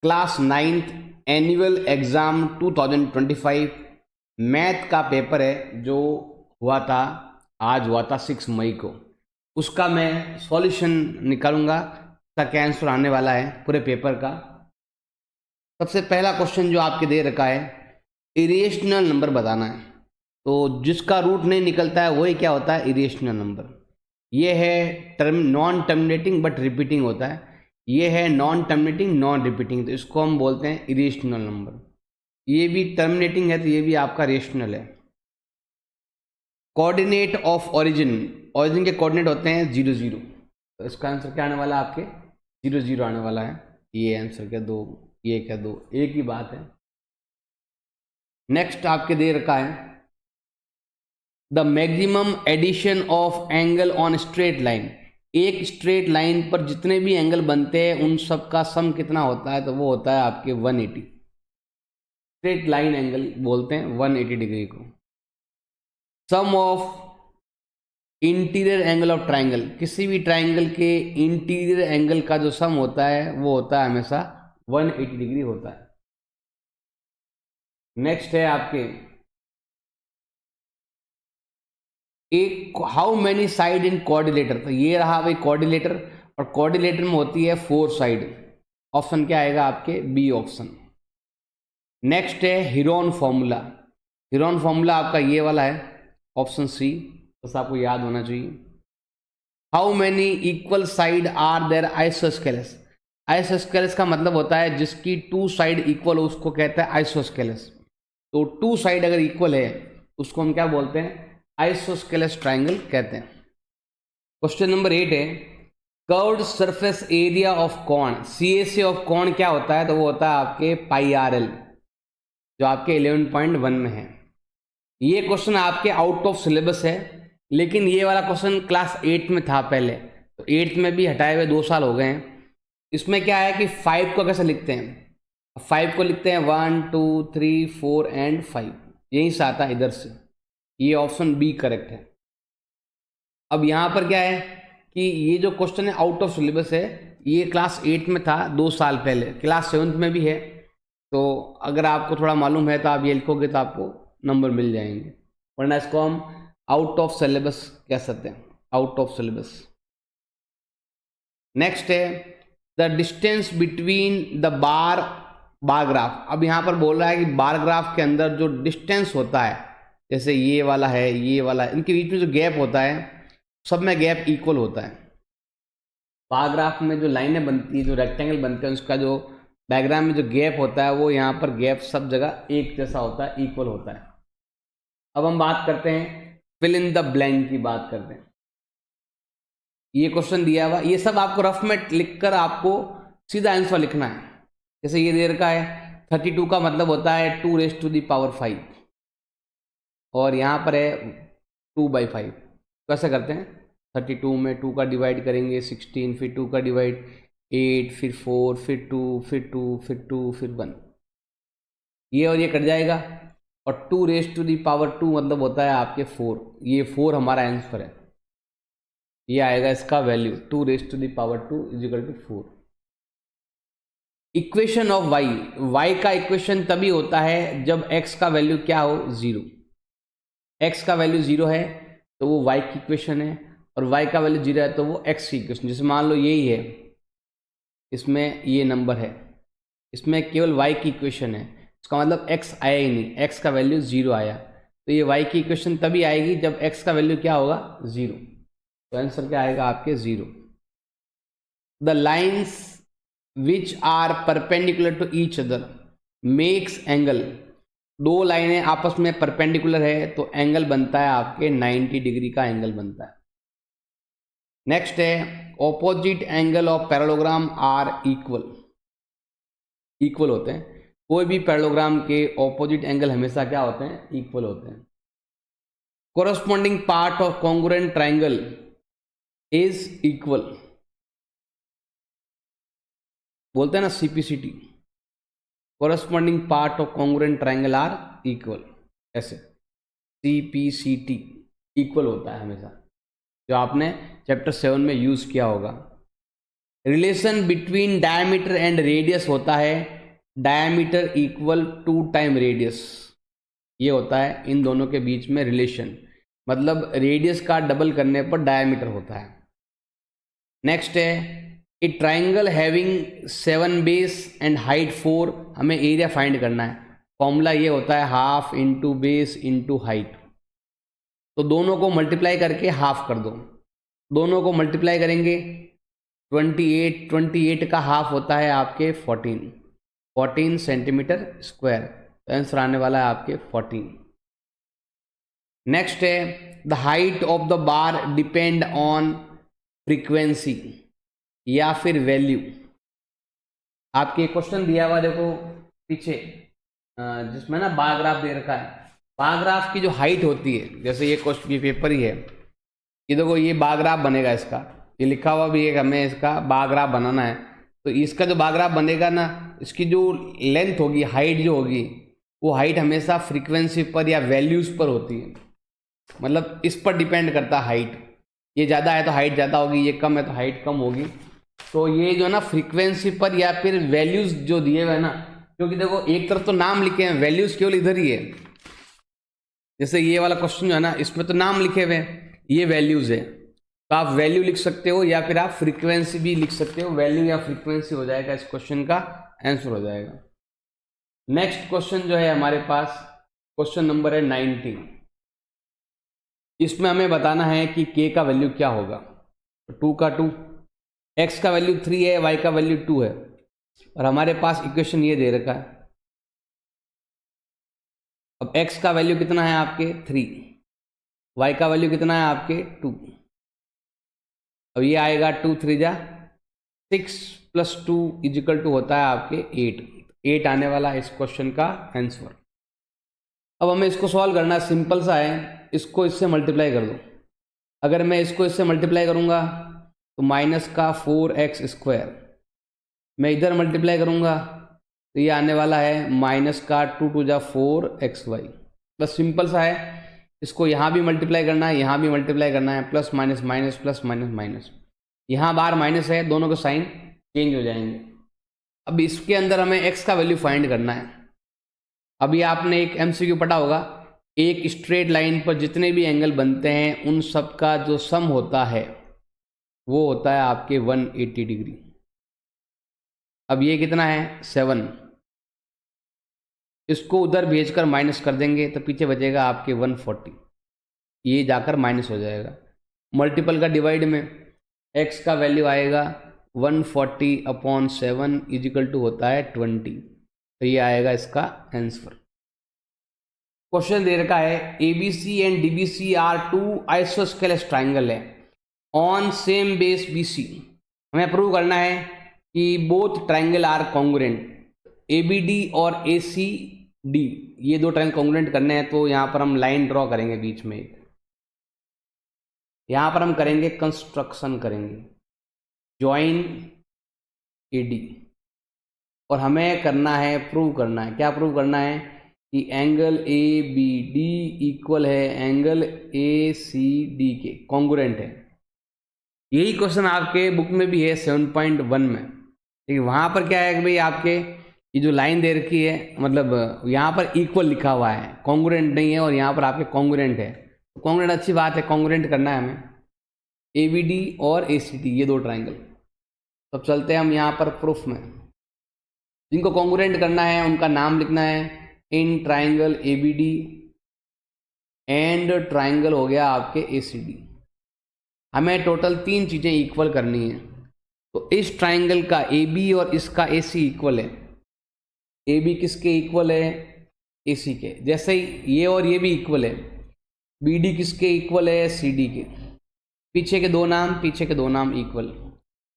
Class 9th annual exam 2025 math का paper है जो हुआ था, आज हुआ था 6 मई को। उसका मैं सॉल्यूशन निकालूंगा, उसका क्या आंसर आने वाला है पूरे पेपर का। सबसे पहला क्वेश्चन जो आपके दे रखा है, इरेशनल नंबर बताना है। तो जिसका रूट नहीं निकलता है वही क्या होता है, इरेशनल नंबर। ये है नॉन टर्मिनेटिंग बट रिपीटिंग होता है, ये है नॉन टर्मिनेटिंग नॉन रिपीटिंग, तो इसको हम बोलते हैं इरेशनल नंबर। ये भी टर्मिनेटिंग है तो ये भी आपका रेशनल है। कोऑर्डिनेट ऑफ ओरिजिन, ओरिजिन के कोऑर्डिनेट होते हैं 0 0, तो इसका आंसर क्या आने वाला है आपके 0 0 आने वाला है। ये आंसर क्या दो, ये क्या दो, एक ही बात है। नेक्स्ट आपके दे रखा है, the maximum addition of angle on straight line. एक स्ट्रेट लाइन पर जितने भी एंगल बनते हैं उन सब का सम कितना होता है, तो वो होता है आपके 180। स्ट्रेट लाइन एंगल बोलते हैं 180 डिग्री को। Sum of interior angle of triangle, किसी भी ट्राइंगल के इंटीरियर एंगल का जो सम होता है वो होता है हमेशा 180 डिग्री होता है। नेक्स्ट है आपके, एक how many side in coordinator, तो ये रहा भाई कोऑर्डिनेटर, और कोऑर्डिनेटर में होती है 4 साइड। ऑप्शन क्या आएगा आपके, बी ऑप्शन। नेक्स्ट है हीरोन फॉर्मूला, हीरोन फॉर्मूला आपका ये वाला है, ऑप्शन सी, बस आपको याद होना चाहिए। How many equal side are there isosceles, isosceles का मतलब होता है जिसकी 2 साइड इक्वल हो उसको कहता है आइसोस्केलस। तो 2 साइड अगर इक्वल है उसको हम क्या बोलते हैं, आइसोस्केलस ट्राइंगल कहते हैं। क्वेश्चन नंबर 8 है, curved surface area of cone, CSA of cone क्या होता है, तो वो होता है आपके पाई RL, जो आपके 11.1 में है। ये क्वेश्चन आपके आउट ऑफ सिलेबस है, लेकिन ये वाला क्वेश्चन क्लास 8 में था पहले, तो 8th में भी हटाए हुए 2 साल हो गए हैं। इसमें क्या है कि 5 को कैसे लिखते हैं, 5 को लिखते हैं 1 2 3 4 एंड 5, यहीं से आता है इधर से। ये ऑप्शन बी करेक्ट है। अब यहाँ पर क्या है कि ये जो क्वेश्चन है आउट ऑफ सिलेबस है, ये क्लास 8 में था 2 साल पहले, क्लास 7th में भी है। तो अगर आपको थोड़ा मालूम है तो आप ये लिखोगे तो आपको नंबर मिल जाएंगे, वरना इसको हम आउट ऑफ सिलेबस कह सकते हैं, आउट ऑफ सिलेबस। नेक्स्ट है, the distance between the bar graph. अब यहाँ पर बोल रहा है कि बार ग्राफ के अंदर जो डिस्टेंस होता है, जैसे ये वाला है ये वाला है, इनके बीच में जो गैप होता है सब में गैप इक्वल होता है। बार ग्राफ में जो लाइनें बनती है, जो रेक्टेंगल बनते हैं, उसका जो डायग्राम में जो गैप होता है वो यहाँ पर गैप सब जगह एक जैसा होता है, इक्वल होता है। अब हम बात करते हैं फिल इन द ब्लैंक की बात करते हैं। ये क्वेश्चन दिया हुआ, ये सब आपको रफ में लिखकर आपको सीधा आंसर लिखना है। जैसे ये दे रखा है 32 का मतलब होता है 2⁵5, और यहाँ पर है 2/5। कैसे करते हैं, 32 में 2 का डिवाइड करेंगे 16, फिर 2 का डिवाइड 8, फिर 4, फिर 2, फिर 2, फिर 2, फिर 1, ये और ये कट जाएगा। और 2⁵2 मतलब होता है आपके 4, ये 4 हमारा आंसर है, ये आएगा इसका value 2⁵2 = 4। Equation of y, y का इक्वेशन तभी होता है जब x का वैल्यू क्या हो, 0। x का वैल्यू 0 है तो वो y की इक्वेशन है, और y का वैल्यू 0 है तो वो x की इक्वेशन। जैसे मान लो यही है, इसमें ये नंबर है, इसमें केवल y की इक्वेशन है, इसका मतलब x आया ही नहीं, x का वैल्यू 0 आया, तो ये y की इक्वेशन तभी आएगी जब x का वैल्यू क्या होगा, 0। तो आंसर क्या आएगा आपके 0। The lines which are perpendicular to each other makes angle, 2 लाइनें आपस में परपेंडिकुलर है तो एंगल बनता है आपके 90 डिग्री का एंगल बनता है। नेक्स्ट है, opposite angle of parallelogram are equal, equal होते हैं। कोई भी पैरेललोग्राम के ऑपोजिट एंगल हमेशा क्या होते हैं, इक्वल होते हैं। Corresponding part of congruent triangle is equal, बोलते हैं ना CPCT, corresponding part of congruent triangle are equal, ऐसे CPCT इक्वल होता है हमेशा, जो आपने चैप्टर 7 में यूज किया होगा। Relation between diameter and radius होता है डायमीटर इक्वल 2 टाइम रेडियस। ये होता है इन दोनों के बीच में रिलेशन, मतलब रेडियस का डबल करने पर डायमीटर होता है। नेक्स्ट है ए triangle having 7 base and height 4, हमें एरिया फाइंड करना है। फॉर्मूला ये होता है half into base into height. तो दोनों को मल्टीप्लाई करके हाफ कर दो, दोनों को मल्टीप्लाई करेंगे 28 का हाफ होता है आपके 14 सेंटीमीटर स्क्वायर। तो आंसर आने वाला है आपके 14। नेक्स्ट है the height of the bar depend on frequency या फिर वैल्यू। आपके क्वेश्चन दिया हुआ देखो पीछे, जिसमें ना बार ग्राफ दे रखा है। बार ग्राफ की जो हाइट होती है, जैसे ये क्वेश्चन ये पेपर ही है, ये देखो ये बार ग्राफ बनेगा इसका, ये लिखा हुआ भी है कि हमें इसका बार ग्राफ बनाना है। तो इसका जो बार ग्राफ बनेगा ना, इसकी जो लेंथ होगी, हाइट जो होगी, वो हाइट हमेशा फ्रीक्वेंसी पर या वैल्यूज पर होती है, मतलब इस पर डिपेंड करता है हाइट। ये ज़्यादा है तो हाइट ज़्यादा होगी, ये कम है तो हाइट कम होगी। तो ये जो ना फ्रीक्वेंसी पर या फिर वैल्यूज जो दिए हुए हैं ना, क्योंकि देखो एक तरफ तो नाम लिखे हैं, वैल्यूज केवल इधर ही है। जैसे ये वाला क्वेश्चन जो है ना, इसमें तो नाम लिखे हुए हैं, ये वैल्यूज है, तो आप वैल्यू लिख सकते हो या फिर आप फ्रीक्वेंसी भी लिख सकते हो। वैल्यू या फ्रीक्वेंसी हो जाएगा, इस क्वेश्चन का आंसर हो जाएगा। नेक्स्ट क्वेश्चन जो है हमारे पास, क्वेश्चन नंबर है 19। इसमें हमें बताना है कि k का वैल्यू क्या होगा। 2 का 2, x का वैल्यू 3 है, y का वैल्यू 2 है, और हमारे पास इक्वेशन ये दे रखा है। अब x का वैल्यू कितना है आपके 3, y का वैल्यू कितना है आपके 2। अब ये आएगा 2 3 जा 6 + 2 = होता है आपके 8 आने वाला है इस क्वेश्चन का आंसर। अब हमें इसको सॉल्व करना, सिंपल सा है, इसको इससे मल्टीप्लाई कर दो। अगर मैं इसको इससे मल्टीप्लाई करूंगा तो -4x², मैं इधर मल्टीप्लाई करूंगा तो ये आने वाला है -2 2 जा 4xy। बस सिंपल सा है, इसको यहाँ भी मल्टीप्लाई करना है, यहाँ भी मल्टीप्लाई करना है, plus minus minus plus minus minus. यहाँ बार माइनस है, दोनों के साइन चेंज हो जाएंगे। अब इसके अंदर हमें x का वैल्यू फाइंड करना है। अभी आपने एक MCQ पढ़ा होगा, एक स्ट्रेट लाइन पर जितने भी एंगल बनते हैं उन सब का जो सम होता है वो होता है आपके 180 डिग्री। अब ये कितना है 7, इसको उधर भेजकर माइनस कर देंगे तो पीछे बचेगा आपके 140, ये जाकर माइनस हो जाएगा। मल्टीपल का डिवाइड में x का वैल्यू आएगा 140/7 = होता है 20। तो ये आएगा इसका आंसर। क्वेश्चन दे रखा है ABC and DBC are 2 isosceles triangle है ऑन सेम बेस BC। हमें प्रूव करना है कि both triangle are congruent. ABD और ACD ये दो ट्राइंगल कॉन्ग्रुएंट करने हैं, तो यहाँ पर हम लाइन ड्रॉ करेंगे बीच में। यहाँ पर हम करेंगे कंस्ट्रक्शन, करेंगे ज्वाइन AD, और हमें करना है प्रूव करना है। क्या प्रूव करना है कि एंगल ABD इक्वल है एंगल ACD के, कॉन्ग्रुएंट है। यही क्वेश्चन आपके बुक में भी है 7.1 में। ठीक, वहाँ पर क्या है कि भाई आपके ये जो लाइन दे रखी है, मतलब यहाँ पर इक्वल लिखा हुआ है, कॉन्ग्रुएंट नहीं है, और यहाँ पर आपके कॉन्ग्रुएंट है। तो कॉन्ग्रुएंट अच्छी बात है, कॉन्ग्रुएंट करना है हमें ABD और ACD ये दो ट्राइंगल। तब चलते हैं हम यहाँ पर प्रूफ में। जिनको कॉन्ग्रुएंट करना है उनका नाम लिखना है in triangle ABD and triangle हो गया आपके ACD। हमें टोटल 3 चीज़ें इक्वल करनी है। तो इस ट्राइंगल का AB और इसका AC इक्वल है। AB किसके इक्वल है AC के, जैसे ही ये और ये भी इक्वल है। BD किसके इक्वल है CD के। पीछे के दो नाम इक्वल।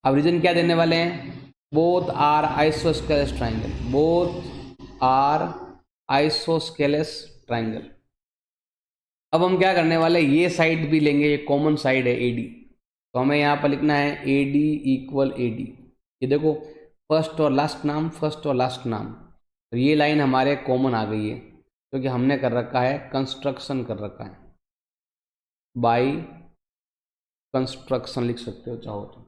अब रीजन क्या देने वाले हैं, both are isosceles triangle, both are isosceles triangle. अब हम क्या करने वाले, ये साइड भी लेंगे, ये कॉमन साइड है AD, तो हमें यहाँ पर लिखना है AD = AD। ये देखो फर्स्ट और लास्ट नाम, फर्स्ट और लास्ट नाम, तो ये लाइन हमारे कॉमन आ गई है क्योंकि हमने कर रखा है कंस्ट्रक्शन, कर रखा है बाय कंस्ट्रक्शन, लिख सकते हो चाहो तो।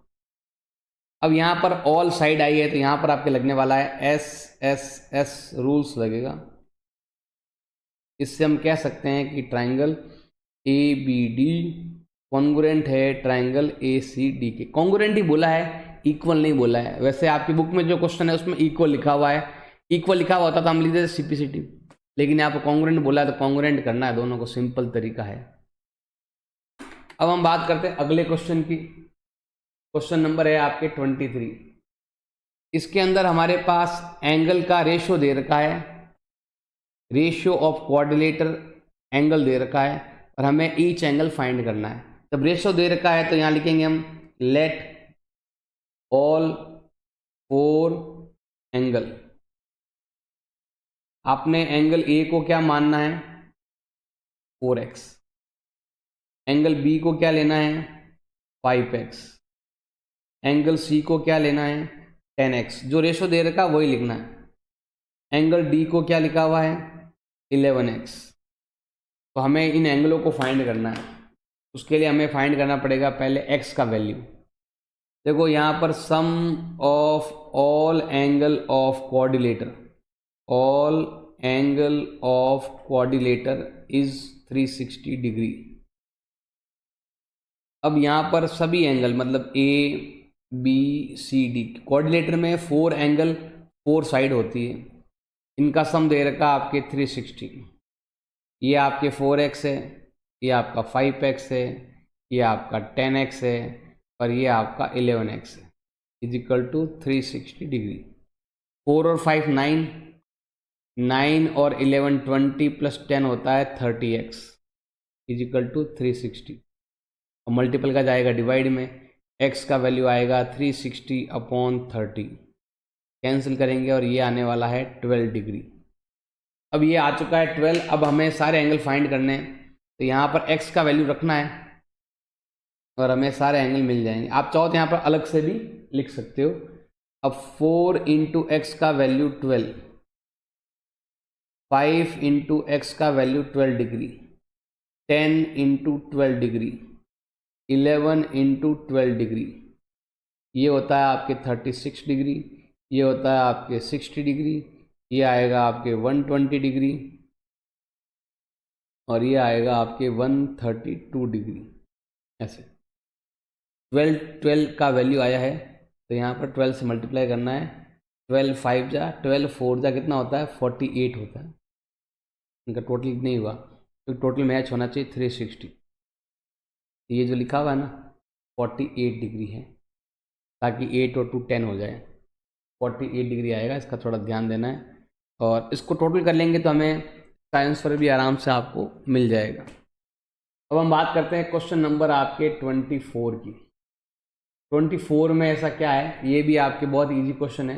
अब यहाँ पर ऑल साइड आई है तो यहाँ पर आपके लगने वाला है एस एस एस रूल्स लगेगा। इससे हम कह सकते हैं कि triangle A B D congruent है ट्राइंगल ए सी डी के। कॉन्ग्रुएंट ही बोला है, इक्वल नहीं बोला है। वैसे आपकी बुक में जो क्वेश्चन है उसमें इक्वल लिखा हुआ है, इक्वल लिखा हुआ होता तो हम लिख देते सीपीसीटी, लेकिन यहाँ पर कॉन्ग्रुएंट बोला है तो कॉन्ग्रुएंट करना है दोनों को, सिंपल तरीका है। अब हम बात करते हैं अगले क्वेश्चन की। क्वेश्चन नंबर है आपके 23। इसके अंदर हमारे पास एंगल का रेशियो दे रखा है, रेशियो ऑफ क्वाड्रिलेटर एंगल दे रखा है और हमें ईच एंगल फाइंड करना है। जब रेशियो दे रखा है तो यहाँ लिखेंगे हम लेट ऑल 4 एंगल। आपने एंगल ए को क्या मानना है 4x, एंगल बी को क्या लेना है 5x, एंगल सी को क्या लेना है 10x। जो रेशो दे रखा वही लिखना है। एंगल डी को क्या लिखा हुआ है 11x। तो हमें इन एंगलों को फाइंड करना है। उसके लिए हमें फाइंड करना पड़ेगा पहले x का वैल्यू। देखो यहाँ पर sum of all angle of quadrilateral, all angle of quadrilateral is 360 degree. अब यहाँ पर सभी एंगल मतलब A B C D, quadrilateral में 4 एंगल 4 साइड होती है, इनका सम दे रखा आपके 360। ये आपके 4x है, ये आपका 5x है, ये आपका 10x है और ये आपका 11x है, इज इक्वल टू 360 डिग्री। 4 और 5 9, 9 और 11 20 प्लस 10 होता है 30x, इज इक्वल टू 360। और मल्टीपल का जाएगा डिवाइड में, x का वैल्यू आएगा 360/30, कैंसिल करेंगे और ये आने वाला है 12 डिग्री। अब ये आ चुका है 12। अब हमें सारे एंगल फाइंड करने हैं तो यहाँ पर x का वैल्यू रखना है और हमें सारे एंगल मिल जाएंगे। आप चाहो तो यहाँ पर अलग से भी लिख सकते हो। अब 4 इंटू एक्स का वैल्यू 12, 5 इंटू एक्स का value 12 degree, 10 into 12 degree, 11 into 12 degree, ये होता है आपके 36 डिग्री, ये होता है आपके 60 डिग्री, ये आएगा आपके 120 डिग्री और ये आएगा आपके 132 डिग्री। ऐसे 12 का वैल्यू आया है तो यहाँ पर 12 से मल्टीप्लाई करना है। 12 5 जा 12 4 जा कितना होता है 48 होता है। इनका टोटल नहीं हुआ तो टोटल मैच होना चाहिए 360। ये जो लिखा हुआ है ना 48 डिग्री है, ताकि 8 और 2 10 हो जाए, 48 डिग्री आएगा। इसका थोड़ा ध्यान देना है और इसको टोटल कर लेंगे तो हमें आंसर भी आराम से आपको मिल जाएगा। अब हम बात करते हैं क्वेश्चन नंबर आपके 24 की। 24 में ऐसा क्या है, ये भी आपके बहुत इजी क्वेश्चन है।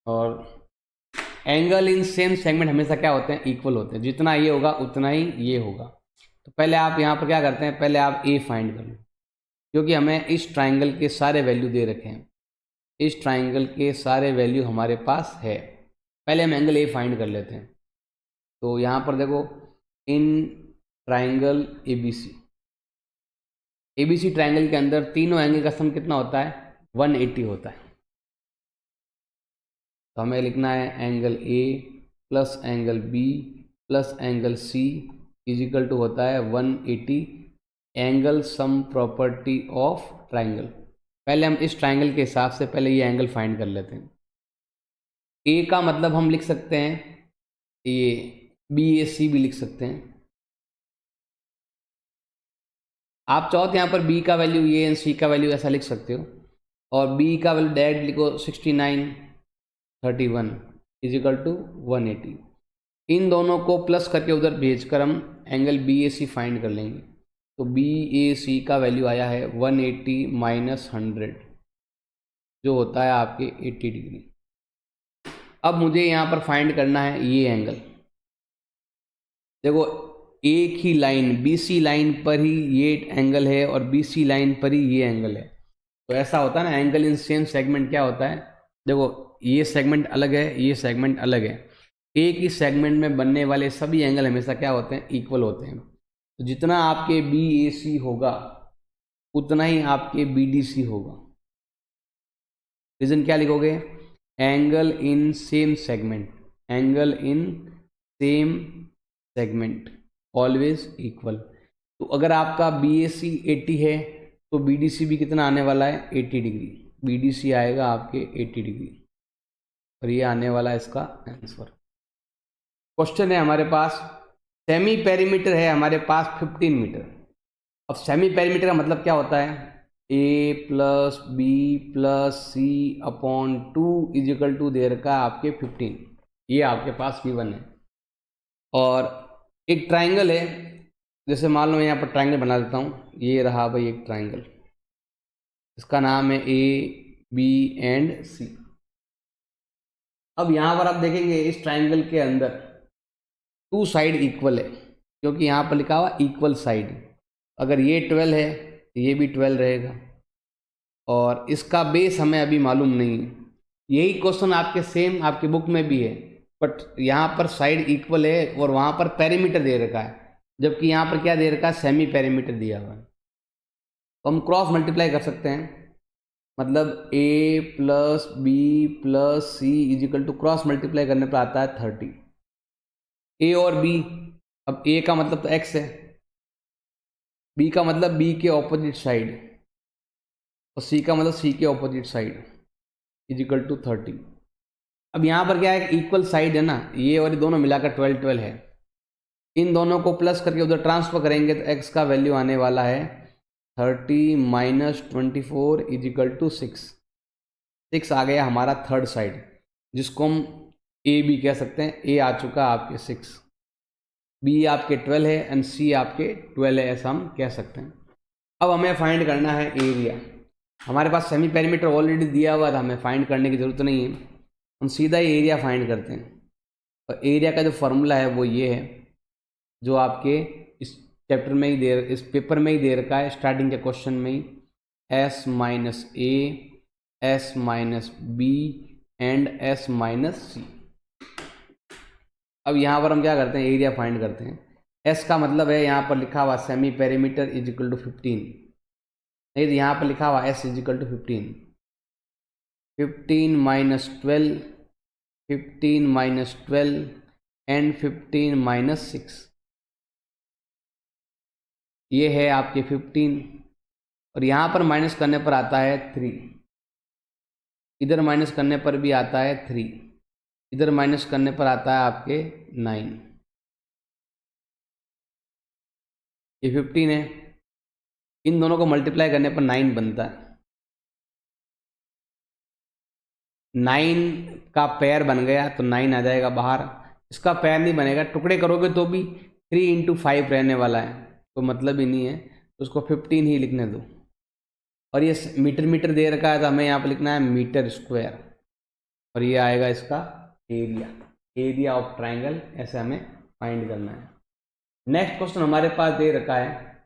और एंगल इन सेम सेगमेंट हमेशा क्या होते हैं इक्वल होते हैं, जितना ये होगा उतना ही ये होगा। तो पहले आप यहाँ पर क्या करते हैं, पहले आप ए फाइंड कर लो, क्योंकि हमें इस ट्राइंगल के सारे वैल्यू दे रखे हैं, इस ट्राइंगल के सारे वैल्यू हमारे पास है। पहले हम एंगल ए फाइंड कर लेते हैं। तो यहाँ पर देखो इन ट्राइंगल एबीसी ट्राइंगल के अंदर तीनों एंगल का सम कितना होता है 180 होता है। तो हमें लिखना है angle A plus angle B plus angle C is equal to होता है 180 angle sum property of triangle. पहले हम इस ट्राइंगल के हिसाब से पहले ये एंगल फाइंड कर लेते हैं। ए का मतलब हम लिख सकते हैं ये BAC भी लिख सकते हैं। आप चाहो तो यहाँ पर B का वैल्यू ये एंड C का वैल्यू ऐसा लिख सकते हो और B का वैल्यू डायरेक्ट लिखो 69 31 इज इक्वल टू 180। इन दोनों को प्लस करके उधर भेजकर हम एंगल BAC फाइंड कर लेंगे। तो BAC का वैल्यू आया है 180 माइनस 100 जो होता है आपके 80 डिग्री। अब मुझे यहाँ पर फाइंड करना है ये एंगल। देखो एक ही लाइन BC लाइन पर ही ये एंगल है और BC लाइन पर ही ये एंगल है। तो ऐसा होता है ना एंगल इन सेम सेगमेंट क्या होता है, देखो ये सेगमेंट अलग है, ये सेगमेंट अलग है। एक ही सेगमेंट में बनने वाले सभी एंगल हमेशा क्या होते हैं इक्वल होते हैं। तो जितना आपके BAC होगा उतना ही आपके BDC होगा। रीजन क्या लिखोगे? Angle in same segment, angle in same segment always equal. तो अगर आपका BAC 80 है तो BDC भी कितना आने वाला है? 80 डिग्री। BDC आएगा आपके 80 डिग्री और ये आने वाला है इसका आंसर। क्वेश्चन है हमारे पास, सेमी पेरीमीटर है हमारे पास 15 मीटर। अब सेमी पेरीमीटर का मतलब क्या होता है? A plus B plus C upon 2 is equal to देर का आपके 15। ये आपके पास V1 है। और एक ट्राइंगल है, जैसे मान लो मैं यहाँ पर ट्राइंगल बना देता हूँ, ये रहा भाई एक ट्राइंगल, इसका नाम है ABC। अब यहाँ पर आप देखेंगे इस ट्राइंगल के अंदर 2 साइड इक्वल है, क्योंकि यहाँ पर लिखा हुआ इक्वल साइड। अगर ये 12 है तो ये भी 12 रहेगा, और इसका बेस हमें अभी मालूम नहीं है। यही क्वेश्चन आपके सेम आपकी बुक में भी है, बट यहाँ पर साइड इक्वल है और वहाँ पर पेरीमीटर दे रखा है, जबकि यहाँ पर क्या दे रखा है? सेमी पेरीमीटर दिया हुआ है। तो हम क्रॉस मल्टीप्लाई कर सकते हैं, मतलब A plus B plus C is equal to cross multiply करने पर आता है 30। A और B, अब A का मतलब तो X है, B का मतलब B के ऑपोजिट साइड, और C का मतलब C के opposite side is equal to 30। अब यहाँ पर क्या है? इक्वल साइड है ना, ये और ये दोनों मिलाकर 12 12 है। इन दोनों को प्लस करके उधर ट्रांसफर करेंगे तो x का वैल्यू आने वाला है 30 माइनस 24 इज इक्वल टू 6। 6 आ गया हमारा थर्ड साइड, जिसको हम A भी कह सकते हैं। A आ चुका आपके 6, B आपके 12 है एंड C आपके 12 है, ऐसा हम कह सकते हैं। अब हमें फाइंड करना है एरिया। हमारे पास सेमी पेरीमीटर ऑलरेडी दिया हुआ था, हमें फाइंड करने की ज़रूरत नहीं है, हम सीधा ही एरिया फाइंड करते हैं। और एरिया का जो फॉर्मूला है वो ये है, जो आपके इस चैप्टर में ही इस पेपर में ही दे रखा है, स्टार्टिंग के क्वेश्चन में ही, S minus A, S minus B and S minus C। अब यहाँ पर हम क्या करते हैं? एरिया फाइंड करते हैं। S का मतलब है यहाँ पर लिखा हुआ semi perimeter is equal to 15, नहीं तो यहाँ पर लिखा हुआ S is equal to 15। 15 minus 12, 15 minus 12 and 15 minus 6, ये है आपके 15, और यहाँ पर माइनस करने पर आता है 3, इधर माइनस करने पर भी आता है 3, इधर माइनस करने पर आता है आपके 9। ये 15 है, इन दोनों को मल्टीप्लाई करने पर 9 बनता है। 9 का पेयर बन गया तो 9 आ जाएगा बाहर। इसका पेयर नहीं बनेगा, टुकड़े करोगे तो भी 3 इंटू 5 रहने वाला है, तो मतलब ही नहीं है, तो उसको 15 ही लिखने दो। और ये मीटर मीटर दे रखा है तो हमें यहाँ पर लिखना है मीटर स्क्वायर, और ये आएगा इसका एरिया, एरिया ऑफ ट्राइंगल, ऐसे हमें फाइंड करना है। नेक्स्ट क्वेश्चन हमारे पास दे रखा है,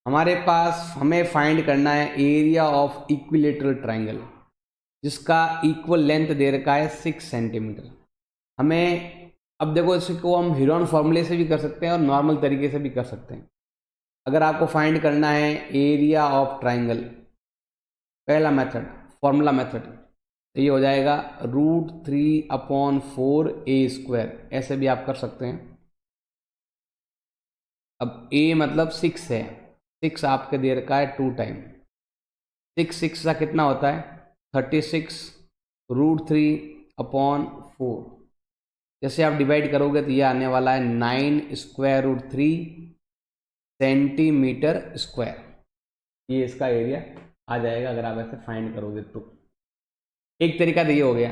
हमारे पास हमें फाइंड करना है एरिया ऑफ इक्विलेटरल ट्राइंगल, जिसका इक्वल लेंथ दे रखा है 6 सेंटीमीटर। हमें अब देखो, इसको हम हेरोन फॉर्मूले से भी कर सकते हैं और नॉर्मल तरीके से भी कर सकते हैं। अगर आपको फाइंड करना है एरिया ऑफ ट्राइंगल, पहला मेथड फॉर्मूला मेथड, तो ये हो जाएगा √3/4a², ऐसे भी आप कर सकते हैं। अब a मतलब 6 है, 6 आपके दे रखा है 2 टाइम, 6 का कितना होता है? 36 √3/4। जैसे आप डिवाइड करोगे तो ये आने वाला है 9√3 सेंटीमीटर स्क्वायर, ये इसका एरिया आ जाएगा अगर आप ऐसे फाइंड करोगे तो। एक तरीका तो ये हो गया।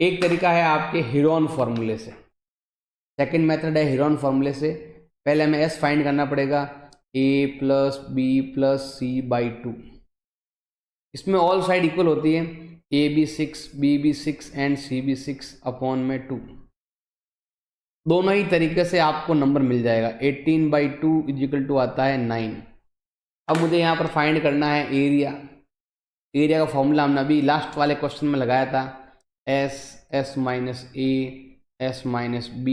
एक तरीका है आपके हेरोन फॉर्मूले से, सेकंड मेथड है हेरोन फॉर्मूले से। पहले हमें S फाइंड करना पड़ेगा, A plus B plus C by 2। इसमें ऑल साइड इक्वल होती है, A भी 6, B भी 6 एंड C भी 6 अपॉन में 2। दोनों ही तरीके से आपको नंबर मिल जाएगा। 18/2 इज इक्वल टू आता है 9। अब मुझे यहाँ पर फाइंड करना है एरिया। एरिया का फॉर्मूला हमने अभी लास्ट वाले क्वेश्चन में लगाया था, S minus A, S minus B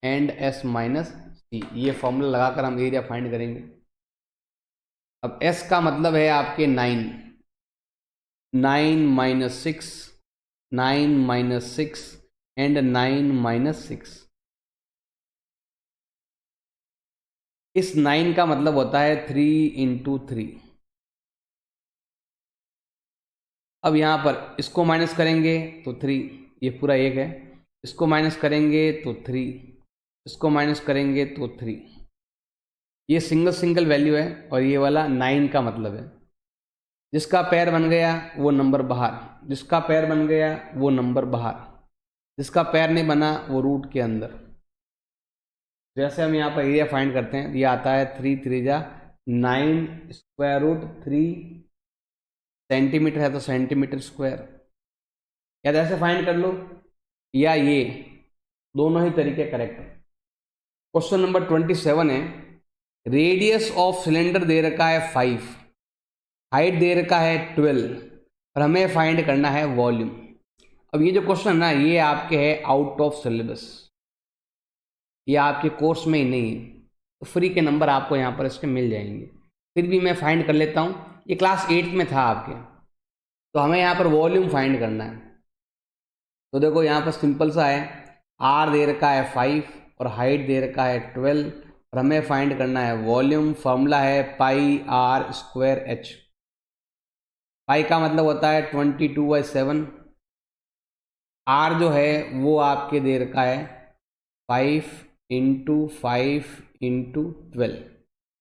and S minus C। ये फॉर्मूला लगाकर हम एरिया फाइंड करेंगे। अब S का मतलब है आपके 9, 9 माइनस 6, 9 माइनस 6 एंड 9 माइनस 6। इस 9 का मतलब होता है 3 इंटू 3। अब यहाँ पर इसको माइनस करेंगे तो 3, ये पूरा 1 है। इसको माइनस करेंगे तो 3, इसको माइनस करेंगे तो 3। ये सिंगल सिंगल वैल्यू है और ये वाला 9 का मतलब है। जिसका पैर बन गया वो नंबर बाहर, जिसका पैर बन गया वो नंबर बाहर, जिसका पैर नहीं बना वो रूट के अंदर। जैसे हम यहाँ पर एरिया फाइंड करते हैं, ये आता है 3 3 जा 9 स्क्वायर रूट 3 सेंटीमीटर है तो सेंटीमीटर स्क्वायर। या तो ऐसे फाइंड कर लो या ये, दोनों ही तरीके करेक्ट है। क्वेश्चन नंबर 27 है, रेडियस ऑफ सिलेंडर दे रखा है 5, हाइट दे रखा है 12 और हमें फाइंड करना है वॉल्यूम। अब ये जो क्वेश्चन है ना, ये आपके है आउट ऑफ सिलेबस, ये आपके कोर्स में ही नहीं है, तो फ्री के नंबर आपको यहाँ पर इसके मिल जाएंगे। फिर भी मैं फाइंड कर लेता हूँ, ये क्लास 8 में था आपके, तो हमें यहाँ पर वॉल्यूम फाइंड करना है। तो देखो यहाँ पर सिंपल सा है, आर दे रखा है 5 और हाइट दे रखा है 12 और हमें फाइंड करना है वॉल्यूम। फॉर्मूला है पाई आर स्क्वायर एच। पाई का मतलब होता है 22/7। आर जो है वो आपके दे रखा है 5 इंटू 5 इंटू 12,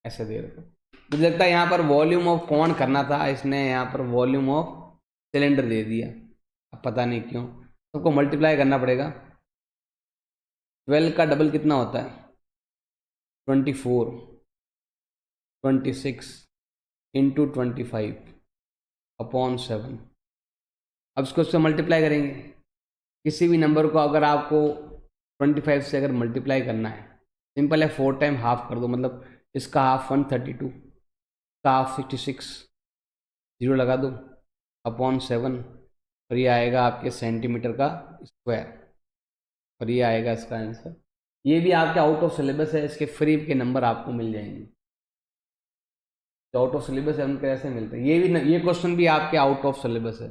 ऐसे दे रखा है। मुझे लगता है यहाँ पर वॉल्यूम ऑफ कौन करना था, इसने यहाँ पर वॉल्यूम ऑफ सिलेंडर दे दिया। अब पता नहीं क्यों, सबको मल्टीप्लाई करना पड़ेगा। 12 का डबल कितना होता है 24, 26 इंटू 25 अपॉन 7। अब इसको उससे मल्टीप्लाई करेंगे। किसी भी नंबर को अगर आपको 25 से अगर मल्टीप्लाई करना है, सिंपल है, 4 टाइम हाफ कर दो, मतलब इसका हाफ 132, इसका हाफ 66, जीरो लगा दो अपॉन 7 और ये आएगा आपके सेंटीमीटर का स्क्वायर और ये आएगा इसका आंसर। ये भी आपके आउट ऑफ सिलेबस है, इसके फ्री के नंबर आपको मिल जाएंगे। जो आउट ऑफ सिलेबस है उनके ऐसे मिलते हैं। ये भी, ये क्वेश्चन भी आपके आउट ऑफ सिलेबस है,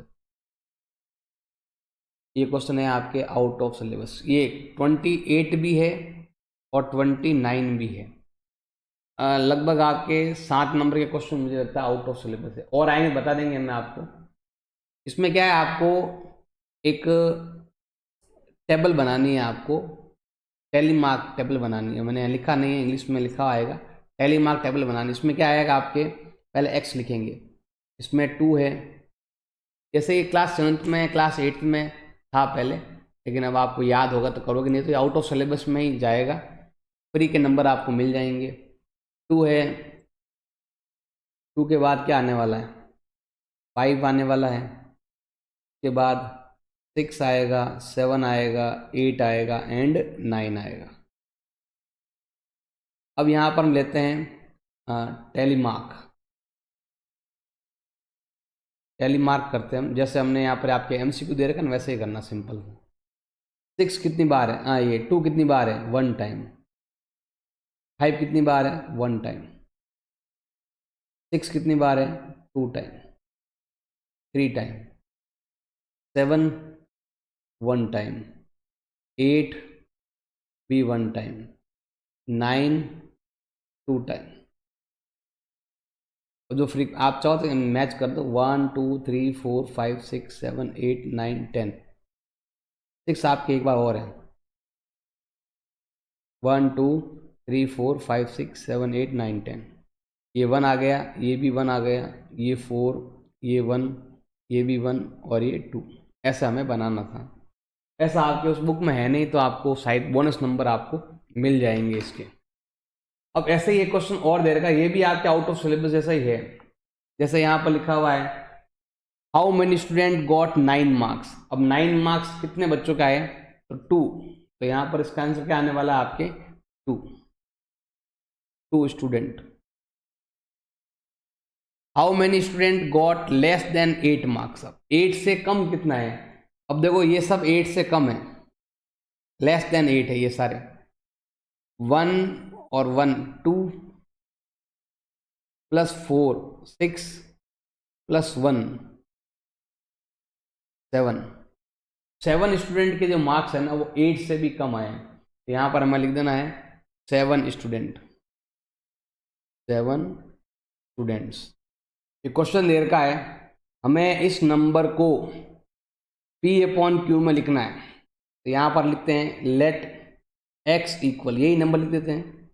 ये क्वेश्चन है आपके आउट ऑफ सिलेबस। ये 28 भी है और 29 भी है। लगभग आपके 7 नंबर के क्वेश्चन मुझे लगता है आउट ऑफ सिलेबस है, और आएंगे बता देंगे हम आपको। इसमें क्या है, आपको एक टेबल बनानी है, आपको टैली मार्क टेबल बनानी है। मैंने लिखा नहीं है, इंग्लिश में लिखा आएगा, टैली मार्क टेबल बनानी। इसमें क्या आएगा, आपके पहले एक्स लिखेंगे, इसमें 2 है। जैसे ये क्लास 7th में क्लास 8th में था पहले, लेकिन अब आपको याद होगा तो करोगे, नहीं तो आउट ऑफ सिलेबस में ही जाएगा। फ्री के नंबर आपको मिल जाएंगे। 2 है, 2 के बाद क्या आने वाला है, 5 आने वाला है, उसके बाद 6 आएगा, 7 आएगा, 8 आएगा एंड 9 आएगा। अब यहाँ पर हम लेते हैं टैली मार्क। टैली मार्क करते हैं हम, जैसे हमने यहाँ पर आपके MCQ दे रखा ना, वैसे ही करना सिंपल। 6 कितनी बार है, हाँ ये 2 कितनी बार है 1 टाइम। 5 कितनी बार है 1 टाइम। 6 कितनी बार है 2 टाइम, 3 टाइम। 7 1 टाइम, 8 भी 1 टाइम, 9 2 टाइम। और जो फ्री आप चाहो तो मैच कर दो, 1 2 3 4 5 6 7 8 9 10। 6 आपके एक बार और है, 1 2 3 4 5 6 7 8 9 10। ये 1 आ गया, ये भी 1 आ गया, ये 4, ये 1, ये भी 1 और ये 2। ऐसा हमें बनाना था। ऐसा आपके उस बुक में है नहीं, तो आपको शायद बोनस नंबर आपको मिल जाएंगे इसके। अब ऐसे ही एक क्वेश्चन और दे रखा है, ये भी आपके आउट ऑफ सिलेबस जैसा ही है। जैसे यहाँ पर लिखा हुआ है, how many student got 9 marks. अब 9 मार्क्स कितने बच्चों का है, तो 2। तो यहाँ पर इसका आंसर क्या आने वाला है आपके 2 student. How many student got less than 8 marks. अब 8 से कम कितना है, अब देखो ये सब 8 से कम है, लेस देन 8 है ये सारे। 1 और 1 2 प्लस 4 6 प्लस 1 7 स्टूडेंट के जो मार्क्स है ना वो 8 से भी कम आए हैं, तो यहाँ पर हमें लिख देना है 7 स्टूडेंट, 7 स्टूडेंट्स। ये क्वेश्चन देर का है, हमें इस नंबर को P/Q में लिखना है, तो यहाँ पर लिखते हैं लेट x इक्वल, यही नंबर लिख देते हैं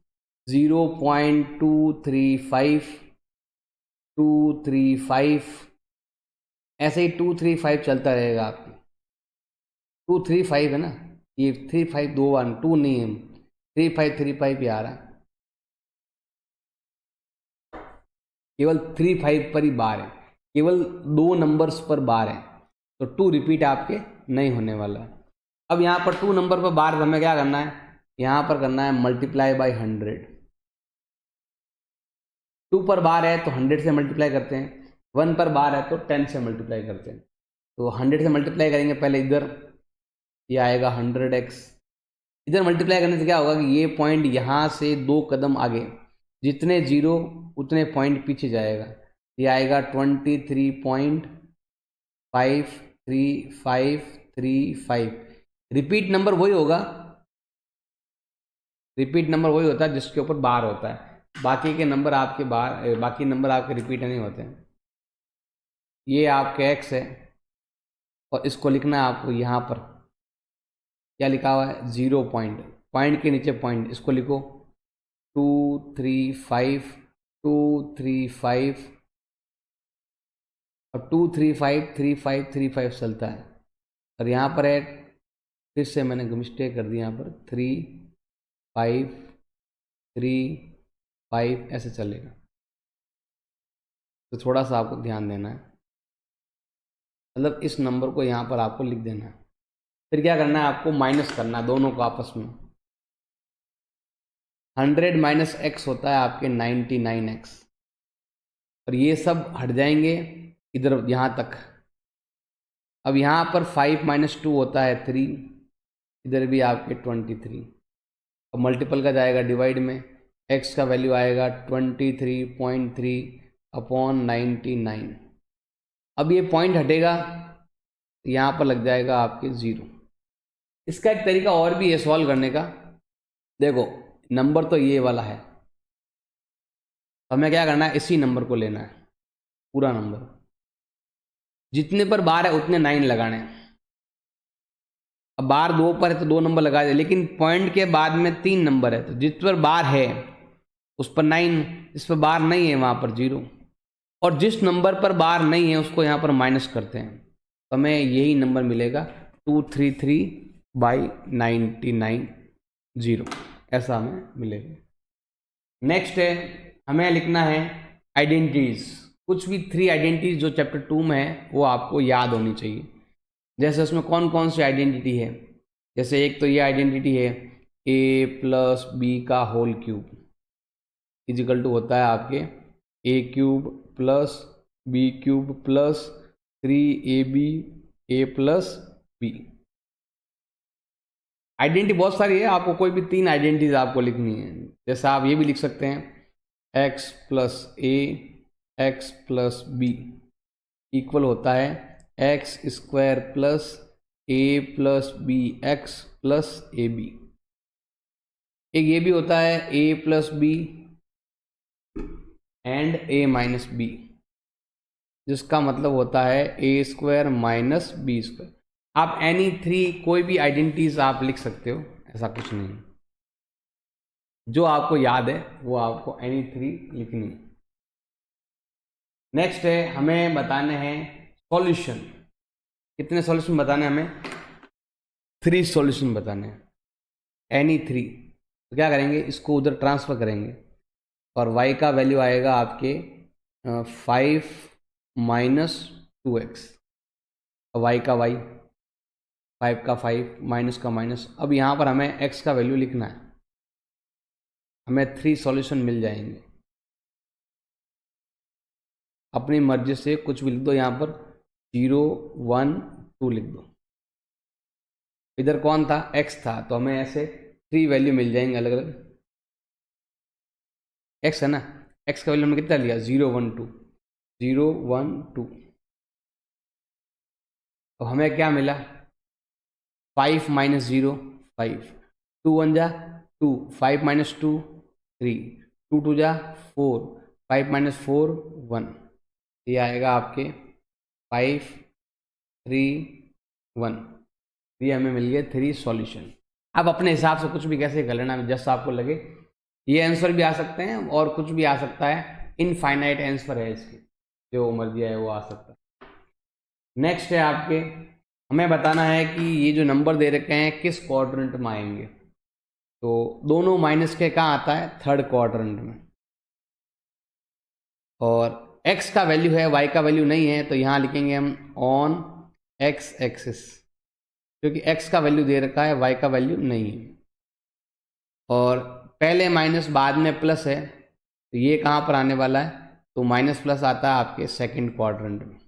0.235 ऐसे ही 235 चलता रहेगा आपको, 235 है ना, ये 35 दो बार 2 नहीं है, 3535 ही आ रहा है, केवल 35 पर ही बार है, केवल 2 नंबर्स पर बार है, तो 2 रिपीट आपके नहीं होने वाला है। अब यहाँ पर 2 नंबर पर बार हमें क्या करना है, यहाँ पर करना है मल्टीप्लाई बाई 100। 2 पर बार है तो 100 से मल्टीप्लाई करते हैं, 1 पर बार है तो 10 से मल्टीप्लाई करते हैं, तो 100 से मल्टीप्लाई करेंगे पहले इधर, ये आएगा 100x, इधर मल्टीप्लाई करने से क्या होगा कि ये पॉइंट यहाँ से 2 कदम आगे, जितने जीरो उतने पॉइंट पीछे जाएगा, ये आएगा 23.5335। रिपीट नंबर वही होगा, रिपीट नंबर वही होता है जिसके ऊपर बार होता है, बाकी के नंबर आपके बार, बाकी नंबर आपके रिपीट नहीं होते हैं। ये आपके x है और इसको लिखना है आपको यहाँ पर, क्या लिखा हुआ है 0 पॉइंट, पॉइंट के नीचे पॉइंट, इसको लिखो 235 और 235 चलता है, और यहाँ पर है, फिर से मैंने मिस्टेक कर दी, यहाँ पर 3 5 ऐसे चलेगा, तो थोड़ा सा आपको ध्यान देना है, मतलब इस नंबर को यहाँ पर आपको लिख देना है। फिर क्या करना है, आपको माइनस करना है दोनों को आपस में, 100 माइनस x होता है आपके 99x, और ये सब हट जाएंगे इधर यहाँ तक। अब यहाँ पर 5 माइनस 2 होता है 3, इधर भी आपके 23, अब मल्टीपल का जाएगा डिवाइड में, x का वैल्यू आएगा 23.3/99। अब ये पॉइंट हटेगा, यहाँ पर लग जाएगा आपके 0। इसका एक तरीका और भी है सॉल्व करने का, देखो नंबर तो ये वाला है, हमें क्या करना है, इसी नंबर को लेना है, पूरा नंबर, जितने पर बार है उतने 9 लगाने हैं। अब बार 2 पर है तो 2 नंबर लगा दे, लेकिन पॉइंट के बाद में 3 नंबर है, तो जिस पर बार है उस पर 9, जिस पर बार नहीं है वहाँ पर 0, और जिस नंबर पर बार नहीं है उसको यहाँ पर माइनस करते हैं, तो हमें यही नंबर मिलेगा 233/99, 0 ऐसा हमें मिलेगा। नेक्स्ट है, हमें लिखना है आइडेंटिटीज, कुछ भी 3 आइडेंटिटीज जो चैप्टर 2 में है वो आपको याद होनी चाहिए। जैसे उसमें कौन कौन सी आइडेंटिटी है, जैसे एक तो ये आइडेंटिटी है a+b का होल क्यूब इजिकल टू होता है आपके a³ + b³ + 3ab a+b। Identity बहुत सारी है, आपको कोई भी 3 आइडेंटिटीज आपको लिखनी है, जैसा आप ये भी लिख सकते हैं x + a x + b equal होता है x² + a + bx + ab। एक ये भी होता है a + b and a - b, जिसका मतलब होता है a² - b²। आप एनी 3 कोई भी आइडेंटिटीज आप लिख सकते हो, ऐसा कुछ नहीं, जो आपको याद है वो आपको एनी 3 लिखनी है। नेक्स्ट है, हमें बताने हैं सॉल्यूशन, कितने सॉल्यूशन बताने हैं हमें, 3 सॉल्यूशन बताने हैं, एनी 3। तो क्या करेंगे, इसको उधर ट्रांसफर करेंगे और y का वैल्यू आएगा आपके 5 - 2x, y का y, 5 का 5, माइनस का माइनस। अब यहाँ पर हमें x का वैल्यू लिखना है, हमें 3 सॉल्यूशन मिल जाएंगे, अपनी मर्जी से कुछ भी लिख दो, यहाँ पर 0 1 2 लिख दो। इधर कौन था, x था, तो हमें ऐसे 3 वैल्यू मिल जाएंगे अलग अलग, x है ना, x का वैल्यू हमने कितना लिया 0 1 2, 0 1 2, तो हमें क्या मिला, 5 माइनस 0 5, 2 1 जा 2, 5 माइनस 2 3, 2 2 जा 4, 5 माइनस 4 1, ये आएगा आपके 5 3 1, ये हमें मिल गए 3 सॉल्यूशन। अब अपने हिसाब से कुछ भी कैसे कर लेना, जस्ट आपको लगे ये आंसर भी आ सकते हैं और कुछ भी आ सकता है, इनफाइनाइट आंसर है इसके, जो मर्जी है वो आ सकता है। नेक्स्ट है आपके, हमें बताना है कि ये जो नंबर दे रखे हैं किस क्वाड्रेंट में आएंगे। तो दोनों माइनस के कहाँ आता है, थर्ड क्वाड्रेंट में, और x का वैल्यू है, y का वैल्यू नहीं है, तो यहाँ लिखेंगे हम ऑन x एक्सिस, क्योंकि x का वैल्यू दे रखा है, y का वैल्यू नहीं है। और पहले माइनस बाद में प्लस है, तो ये कहाँ पर आने वाला है, तो माइनस प्लस आता है आपके सेकंड क्वाड्रेंट में,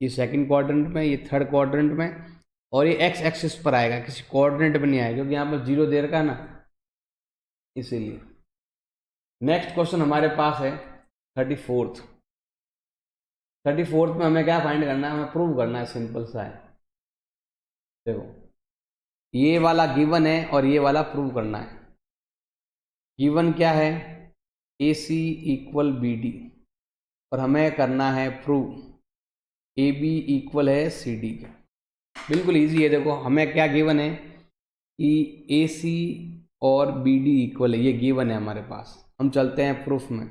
ये सेकंड क्वाड्रेंट में, ये थर्ड क्वाड्रेंट में, और ये x एक्सिस पर आएगा, किसी क्वाड्रेंट में नहीं आएगा, क्योंकि यहाँ पर 0 दे रखा है ना, इसीलिए। नेक्स्ट क्वेश्चन हमारे पास है 34th में हमें क्या फाइंड करना है, हमें प्रूव करना है, सिंपल सा है। देखो ये वाला गिवन है और ये वाला प्रूव करना है। गिवन क्या है, AC इक्वल BD, और हमें करना है प्रूव AB इक्वल है CD के। बिल्कुल इजी है। देखो हमें क्या गिवन है कि AC और BD इक्वल है, ये गिवन है हमारे पास। हम चलते हैं प्रूफ में।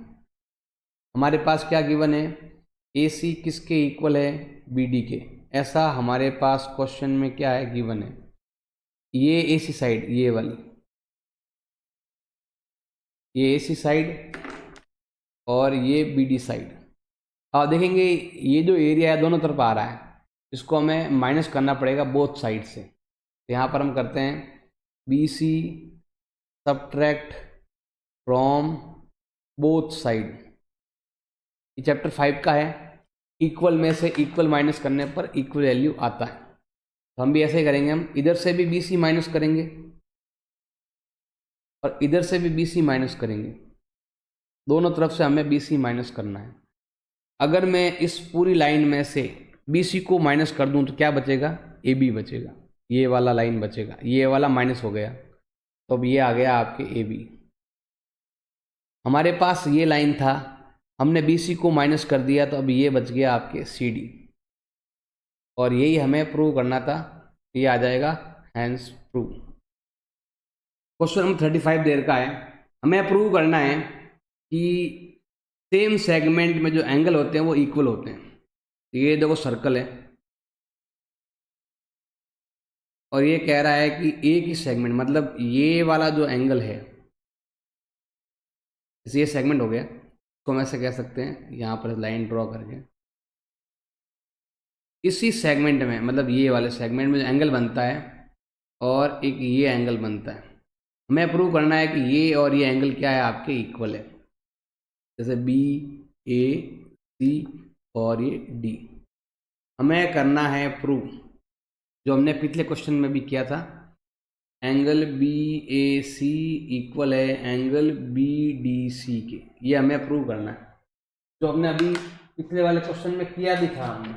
हमारे पास क्या गिवन है, AC किसके इक्वल है, BD के, ऐसा हमारे पास क्वेश्चन में क्या है, गिवन है। ये AC साइड, ये वाली, ये AC साइड और ये BD साइड। अब देखेंगे ये जो एरिया है दोनों तरफ आ रहा है, इसको हमें माइनस करना पड़ेगा बोथ साइड से। तो यहाँ पर हम करते हैं BC subtract from both side. ये चैप्टर 5 का है। इक्वल में से इक्वल माइनस करने पर इक्वल वैल्यू आता है, तो हम भी ऐसे ही करेंगे। हम इधर से भी BC माइनस करेंगे और इधर से भी BC माइनस करेंगे, दोनों तरफ से हमें BC माइनस करना है। अगर मैं इस पूरी लाइन में से BC को माइनस कर दूं तो क्या बचेगा, AB बचेगा, ये वाला लाइन बचेगा, ये वाला माइनस हो गया, तो अब ये आ गया आपके AB। हमारे पास ये लाइन था, हमने BC को माइनस कर दिया, तो अब ये बच गया आपके CD, और यही हमें प्रूव करना था, ये आ जाएगा हैंस प्रूव। क्वेश्चन नंबर 35 देर का है। हमें प्रूव करना है कि सेम सेगमेंट में जो एंगल होते हैं वो इक्वल होते हैं। ये देखो सर्कल है और ये कह रहा है कि एक ही सेगमेंट, मतलब ये वाला जो एंगल है, ये सेगमेंट हो गया, इसको हम ऐसे कह सकते हैं, यहाँ पर लाइन ड्रॉ करके इसी सेगमेंट में, मतलब ये वाले सेगमेंट में जो एंगल बनता है और एक ये एंगल बनता है, हमें प्रूव करना है कि ये और ये एंगल क्या है, आपके इक्वल है। जैसे BAC और ये D, हमें करना है प्रूव, जो हमने पिछले क्वेश्चन में भी किया था, एंगल BAC इक्वल है एंगल BDC के, ये हमें प्रूव करना है, जो हमने अभी पिछले वाले क्वेश्चन में किया भी था। हमने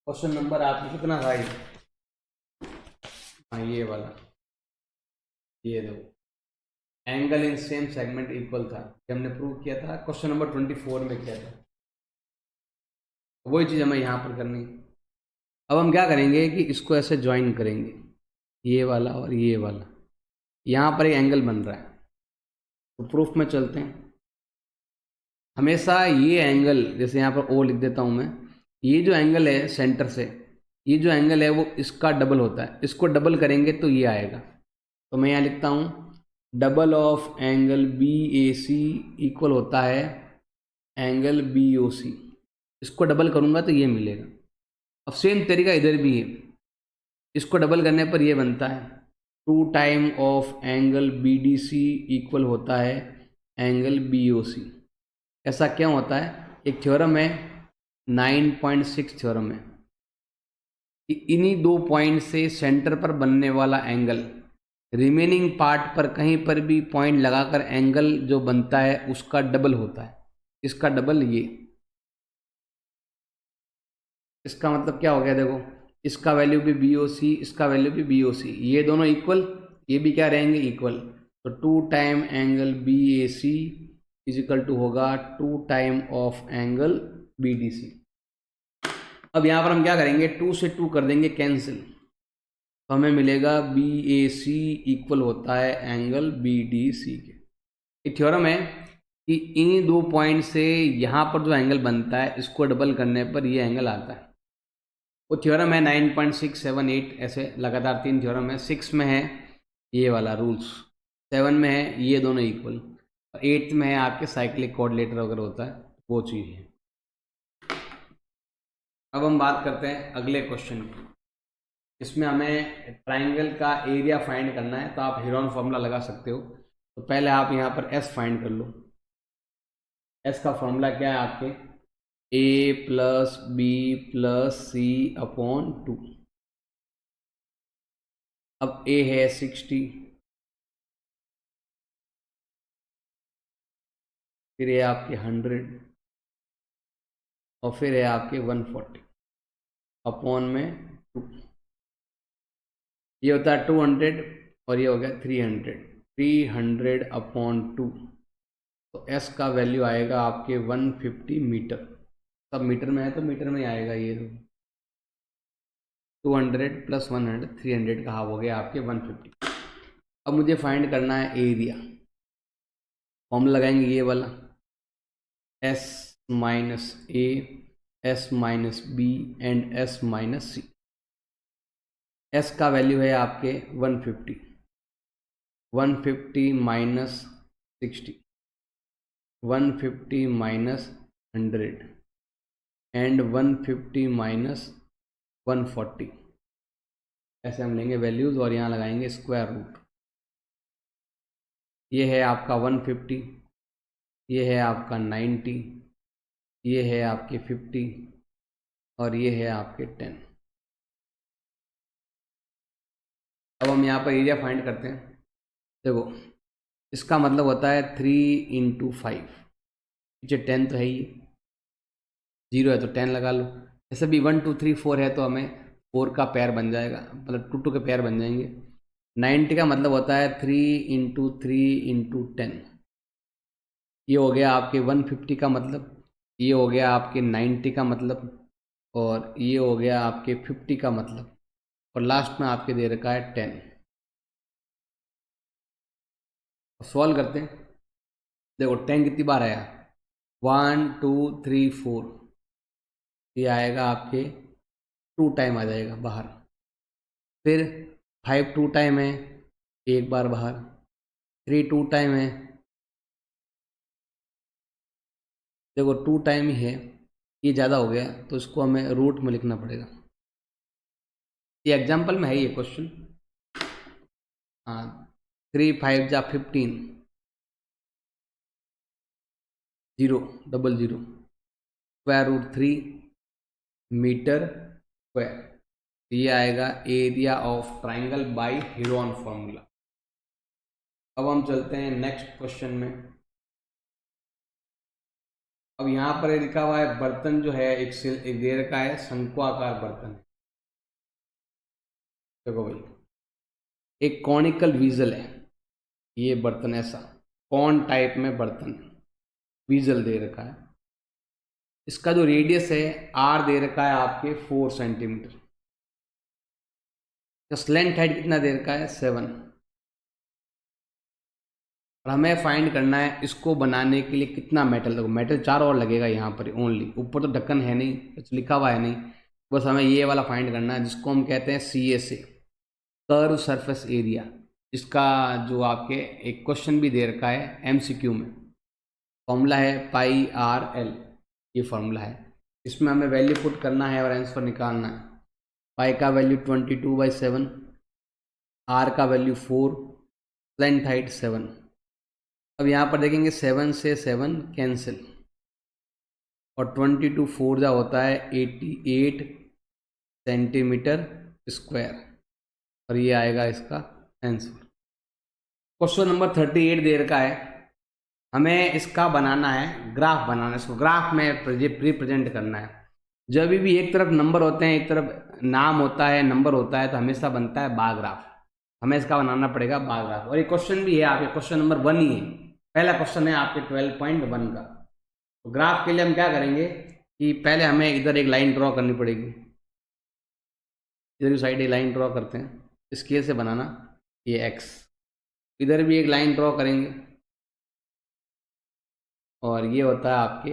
क्वेश्चन नंबर आपको कितना था, हाँ ये वाला, ये देखो angle in same segment equal था, ये हमने प्रूव किया था, क्वेश्चन नंबर 24 में किया था। वही चीज़ हमें यहाँ पर करनी है। अब हम क्या करेंगे कि इसको ऐसे ज्वाइन करेंगे, ये वाला और ये वाला, यहाँ पर एक एंगल बन रहा है, तो प्रूफ में चलते हैं। हमेशा ये एंगल, जैसे यहाँ पर O लिख देता हूँ मैं, ये जो एंगल है सेंटर से, ये जो एंगल है वो इसका डबल होता है, इसको डबल करेंगे तो ये आएगा। तो मैं यहाँ लिखता हूँ double of angle BAC equal होता है एंगल BOC, इसको डबल करूँगा तो ये मिलेगा। अब सेम तरीका इधर भी है, इसको डबल करने पर ये बनता है 2 time of angle BDC equal होता है एंगल BOC। ऐसा क्यों होता है, एक थ्योरम है 9.6 थ्योरम है कि इन्हीं 2 पॉइंट से सेंटर पर बनने वाला एंगल रिमेनिंग पार्ट पर कहीं पर भी पॉइंट लगाकर एंगल जो बनता है उसका डबल होता है, इसका डबल ये। इसका मतलब क्या हो गया, देखो इसका वैल्यू भी बी ओ सी, इसका वैल्यू भी बी ओ सी, ये दोनों इक्वल, ये भी क्या रहेंगे इक्वल। तो 2 time angle B A C is equal to होगा 2 time of angle B D C. अब यहाँ पर हम क्या करेंगे, 2 से 2 कर देंगे कैंसिल, तो हमें मिलेगा बी ए सी इक्वल होता है एंगल बी डी सी के। ये थ्योरम है कि इन दो पॉइंट से यहाँ पर जो एंगल बनता है इसको डबल करने पर ये एंगल आता है। वो थ्योरम है 9.678, ऐसे लगातार 3 थ्योरम है। 6 में है ये वाला रूल्स, 7 में है ये दोनों इक्वल, और 8 में है आपके साइक्लिक कोऑर्डिनेटर अगर होता है वो चीज़ है। अब हम बात करते हैं अगले क्वेश्चन की। इसमें हमें ट्राइंगल का एरिया फाइंड करना है, तो आप हेरोन फॉर्मूला लगा सकते हो। तो पहले आप यहाँ पर एस फाइंड कर लो। एस का फॉर्मूला क्या है आपके, ए plus B plus C upon 2। अब ए है 60, फिर ये आपके 100, और फिर है आपके 140 अपॉन में 2। ये होता है 200, और ये हो गया 300, 300 अपॉन 2। तो एस का वैल्यू आएगा आपके 150 मीटर। सब मीटर में है तो मीटर में ही आएगा ये। 200 प्लस 100, 300 का हाफ हो गया आपके 150। अब मुझे फाइंड करना है एरिया। फॉर्मूला लगाएंगे ये वाला, S minus A, S minus B and S minus C. S का वैल्यू है आपके 150, 150 माइनस 60, 150 माइनस 100 एंड 150 माइनस 140। ऐसे हम लेंगे वैल्यूज और यहाँ लगाएंगे स्क्वायर रूट। ये है आपका 150, ये है आपका 90, ये है आपके 50, और ये है आपके 10। अब हम यहाँ पर एरिया फाइंड करते हैं। देखो इसका मतलब होता है 3 इंटू 5, पीछे 10 तो है ही, 0 है तो 10 लगा लो। ऐसे भी 1 2 3 4 है तो हमें 4 का पेयर बन जाएगा, मतलब 2 2 के पेयर बन जाएंगे। 90 का मतलब होता है 3 इंटू 3 इंटू 10। ये हो गया आपके 150 का मतलब, ये हो गया आपके 90 का मतलब, और ये हो गया आपके 50 का मतलब, और लास्ट में आपके दे रखा है 10। सॉल्व करते हैं। देखो 10 कितनी बार आया, 1 2 3 4, ये आएगा आपके 2 टाइम आ जाएगा बाहर। फिर 5 2 टाइम है, एक बार बाहर। 3 2 टाइम है, देखो 2 टाइम ही है, ये ज़्यादा हो गया तो इसको हमें रूट में लिखना पड़ेगा। ये एग्जाम्पल में है ये क्वेश्चन। हाँ 3 5 जा 15, 0 double 0, square root 3 metre square. ये आएगा area of triangle by Heron formula. अब हम चलते हैं नेक्स्ट क्वेश्चन में। अब यहाँ पर लिखा हुआ है बर्तन जो है एक दे रखा है शंक्वाकार बर्तन। देखो भाई एक कॉनिकल वीजल है, ये बर्तन ऐसा कॉन टाइप में बर्तन है, वीजल दे रखा है। इसका जो रेडियस है आर दे रखा है आपके 4 सेंटीमीटर। स्लेंट हाइट कितना दे रखा है 7। और हमें फाइंड करना है इसको बनाने के लिए कितना मेटल, देखो मेटल 4 और लगेगा यहाँ पर ओनली, ऊपर तो ढक्कन है नहीं, कुछ लिखा हुआ है नहीं, बस हमें ये वाला फाइंड करना है जिसको हम कहते हैं CSA, कर्व सरफेस एरिया। इसका जो आपके एक क्वेश्चन भी दे रखा है MCQ में। फॉर्मूला है पाई आर एल, ये फॉर्मूला है। इसमें हमें वैल्यू पुट करना है और आंसर निकालना है। पाई का वैल्यू 22/7, आर का वैल्यू 4, स्लेंट हाइट 7। अब यहाँ पर देखेंगे 7 से 7 कैंसिल, और 22 4 जा होता है 88 सेंटीमीटर स्क्वायर, और ये आएगा इसका आंसर। क्वेश्चन नंबर 38 दे रखा है, हमें इसका बनाना है ग्राफ बनाना है, इसको ग्राफ में रिप्रेजेंट करना है। जब भी एक तरफ नंबर होते हैं, एक तरफ नाम होता है, नंबर होता है, तो हमेशा बनता है बार ग्राफ। हमें इसका बनाना पड़ेगा बार ग्राफ। और ये क्वेश्चन भी है आपके, क्वेश्चन नंबर 1 ही है, पहला क्वेश्चन है आपके 12.1 का। तो ग्राफ के लिए हम क्या करेंगे कि पहले हमें इधर एक लाइन ड्रॉ करनी पड़ेगी, इधर की साइड एक लाइन ड्रॉ करते हैं स्केल से बनाना, ये x, इधर भी एक लाइन ड्रॉ करेंगे, और ये होता है आपके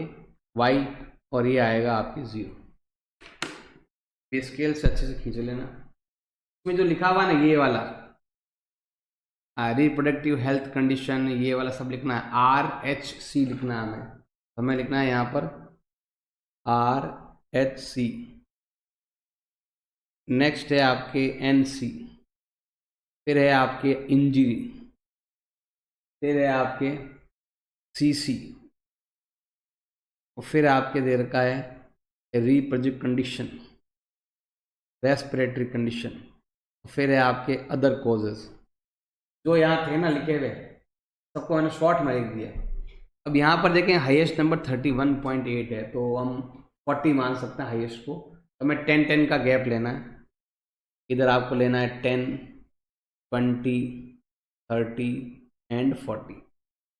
y, और ये आएगा आपके 0। ये स्केल से अच्छे से खींच लेना। इसमें जो लिखा हुआ ना ये वाला रिप्रोडक्टिव हेल्थ कंडीशन, ये वाला सब लिखना है, RHC लिखना है हमें। हमें लिखना है यहाँ पर RHC। नेक्स्ट है आपके NC, फिर है आपके इंजरी, फिर है आपके CC, और फिर आपके दे रखा है रिप्रोडक्टिव कंडीशन, रेस्पिरेटरी कंडीशन, फिर है आपके अदर कॉजेज। जो यहाँ थे ना लिखे हुए, सबको मैंने शॉर्ट में लिख दिया। अब यहाँ पर देखें हाईएस्ट नंबर 31.8 है, तो हम 40 मान सकते हैं हाईएस्ट को। तो हमें 10-10 का गैप लेना है। इधर आपको लेना है 10, 20, 30 एंड 40।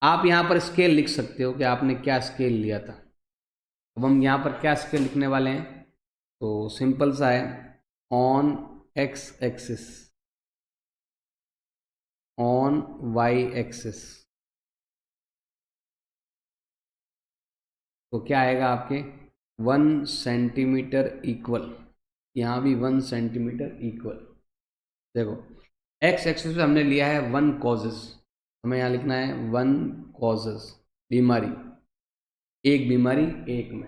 आप यहाँ पर स्केल लिख सकते हो कि आपने क्या स्केल लिया था। अब हम यहाँ पर क्या स्केल लिखने वाले हैं, तो सिंपल सा है, on x axis, on y axis. तो क्या आएगा आपके 1 सेंटीमीटर इक्वल, यहाँ भी 1 सेंटीमीटर इक्वल। देखो x एक्सिस पे हमने लिया है 1 कॉजेस, हमें यहाँ लिखना है 1 कॉजेस, बीमारी, एक बीमारी एक में।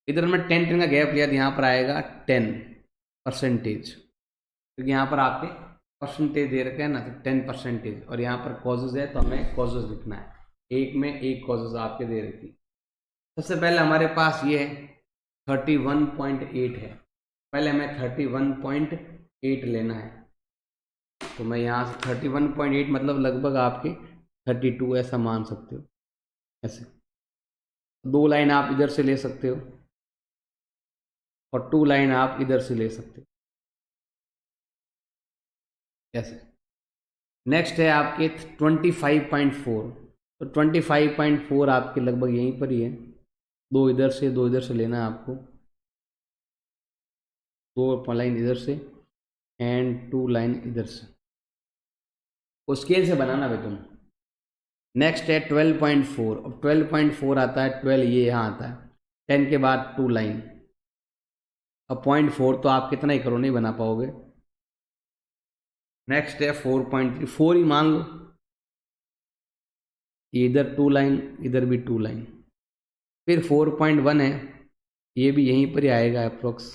इधर हमने 10-10 का गैप लिया, तो यहाँ पर आएगा 10%, क्योंकि यहाँ पर आपके परसेंटेज दे रखे हैं ना, तो 10%। और यहाँ पर कॉजेज है, तो हमें कॉजेज लिखना है, एक में एक कॉजेज आपके दे रखी। सबसे पहले हमारे पास ये 31.8 है, पहले हमें 31.8 लेना है। तो मैं यहाँ से 31.8 मतलब लगभग आपके 32 ऐसा मान सकते हो। ऐसे 2 लाइन आप इधर से ले सकते हो, और 2 लाइन आप इधर से ले सकते हो, ऐसे। नेक्स्ट है आपके 25.4, तो 25.4 आपके लगभग यहीं पर ही है। 2 इधर से 2 इधर से लेना है आपको, 2 लाइन इधर से एंड 2 लाइन इधर से, वो स्केल से बनाना भाई तुम। नेक्स्ट है 12.4, अब 12.4 आता है, 12 ये यहाँ आता है, 10 के बाद 2 लाइन। अब 0.4 तो आप कितना ही करो नहीं बना पाओगे। नेक्स्ट है 4.3, 4 ही मान लो, इधर 2 लाइन, इधर भी 2 लाइन। फिर 4.1 है, ये भी यहीं पर ही आएगा अप्रोक्स।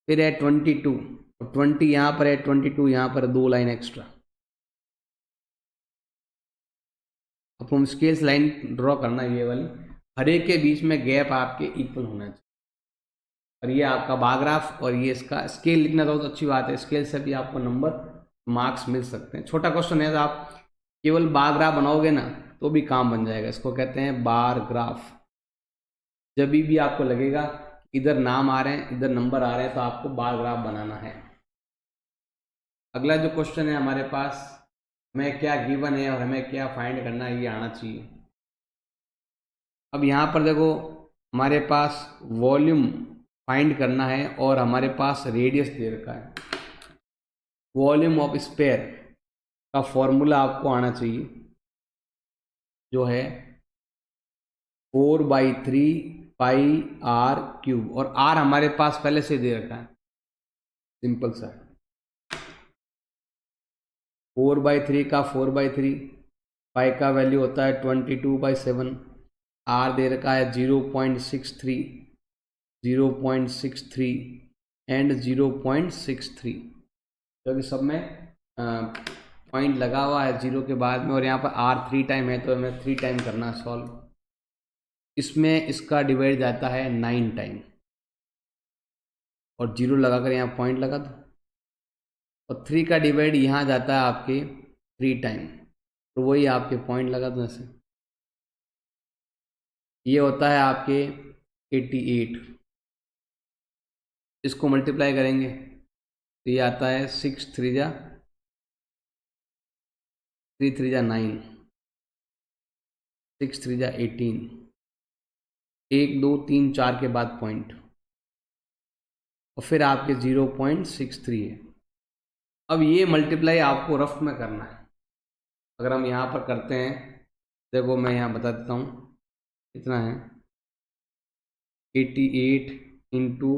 फिर है 22, 20 यहाँ पर है, 22 यहाँ पर 2 लाइन एक्स्ट्रा। अब हम स्केल्स लाइन ड्रॉ करना है, ये वाली, हर एक के बीच में गैप आपके इक्वल होना चाहिए। और ये आपका बार ग्राफ, और ये इसका स्केल लिखना तो अच्छी बात है, स्केल से भी आपको नंबर मार्क्स मिल सकते हैं। छोटा क्वेश्चन है, तो आप केवल बार ग्राफ बनाओगे ना तो भी काम बन जाएगा। इसको कहते हैं बार ग्राफ। जब भी आपको लगेगा इधर नाम आ रहे हैं, इधर नंबर आ रहे हैं, तो आपको बार ग्राफ बनाना है। अगला जो क्वेश्चन है हमारे पास, हमें क्या गिवन है और हमें क्या फाइंड करना है, ये आना चाहिए। अब यहाँ पर देखो हमारे पास वॉल्यूम फाइंड करना है, और हमारे पास रेडियस दे रखा है। वॉल्यूम ऑफ स्फीयर का फॉर्मूला आपको आना चाहिए, जो है 4/3 पाई r क्यूब, और r हमारे पास पहले से दे रखा है, सिंपल सा। 4/3 का 4/3, पाई का वैल्यू होता है 22/7, r दे रखा है 0.63, 0.63 एंड 0.63, क्योंकि सब में पॉइंट लगा हुआ है 0 के बाद में, और यहाँ पर r 3 टाइम है, तो हमें 3 टाइम करना है सॉल्व। इसमें इसका डिवाइड जाता है 9 टाइम, और 0 लगाकर यहाँ पॉइंट लगा दो, और 3 का डिवाइड यहाँ जाता है आपके 3 टाइम, तो वही आपके पॉइंट लगा दो ऐसे। ये होता है आपके 88। इसको मल्टीप्लाई करेंगे तो ये आता है 6 3 जा 9, 6 3 जा 18, 1 2 3 4 के बाद पॉइंट और फिर आपके 0.63 है। अब ये मल्टीप्लाई आपको रफ में करना है। अगर हम यहाँ पर करते हैं, देखो मैं यहाँ बता देता हूँ कितना है, 88 इंटू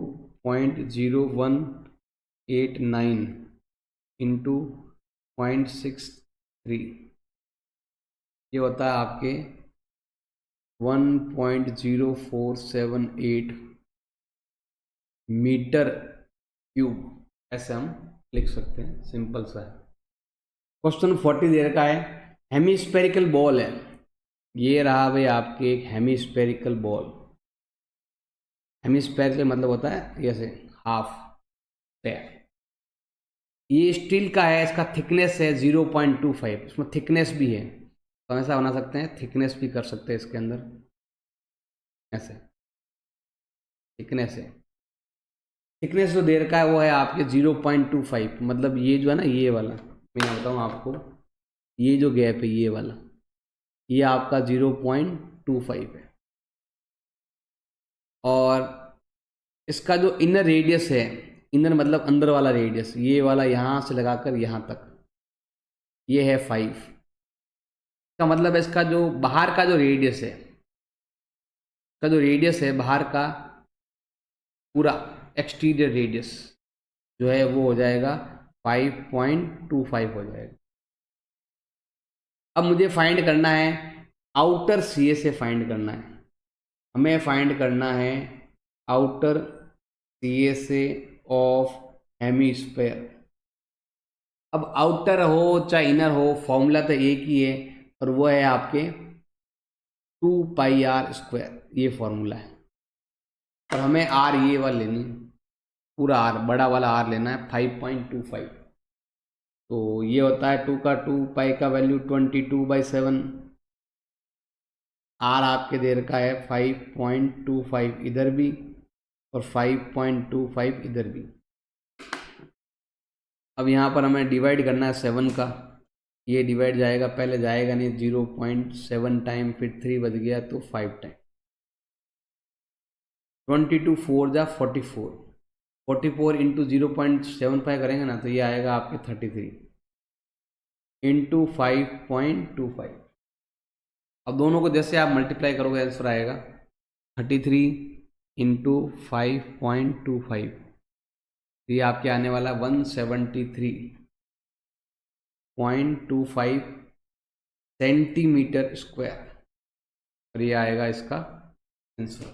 0.0189 इंटू 0.63, ये होता है आपके 1.0478 मीटर क्यूब, ऐसे हम लिख सकते हैं, सिंपल सा है। क्वेश्चन 40 दे रखा है, हेमिस्फेरिकल बॉल है, ये रहा भाई आपके एक हेमिस्फेरिकल बॉल। हेमिस्फेरिकल मतलब होता है जैसे हाफ स्फेयर। ये स्टील का है, इसका थिकनेस है 0.25, इसमें थिकनेस भी है, तो हम ऐसा बना सकते हैं, थिकनेस भी कर सकते हैं इसके अंदर, ऐसे थिकनेस है। थिकनेस जो दे रखा है वो है आपके 0.25, मतलब ये जो है ना, ये वाला मैं बताऊँ आपको, ये जो गैप है ये वाला, ये आपका 0.25 है। और इसका जो इनर रेडियस है, इनर मतलब अंदर वाला रेडियस, ये वाला यहाँ से लगाकर यहाँ तक, ये है 5। इसका मतलब है इसका जो बाहर का जो रेडियस है, इसका जो रेडियस है बाहर का पूरा एक्सटीरियर रेडियस जो है वो हो जाएगा 5.25 हो जाएगा। अब मुझे फाइंड करना है आउटर सीए से, फाइंड करना है हमें, फाइंड करना है आउटर सीए से ऑफ हेमिस्फेयर। अब आउटर हो चाहे इनर हो, फॉर्मूला तो एक ही है, और वो है आपके 2πr², ये फॉर्मूला है। और हमें आर ये वाला लेनी, पूरा आर, बड़ा वाला आर लेना है 5.25। तो ये होता है 2 का 2, पाई का वैल्यू 22/7, आर आपके देर का है 5.25 इधर भी और 5.25 इधर भी। अब यहाँ पर हमें डिवाइड करना है 7 का, ये डिवाइड जाएगा, पहले जाएगा नहीं, 0.7 टाइम, फिर 3 बच गया तो 5 टाइम, 22 4 जा 44, 44 इंटू 0.75 करेंगे ना तो ये आएगा आपके 33 इंटू 5.25। अब दोनों को जैसे आप मल्टीप्लाई करोगे आंसर आएगा 33 इंटू 5.25, ये आपके आने वाला 173.25 सेंटीमीटर स्क्वायर, और ये आएगा इसका आंसर।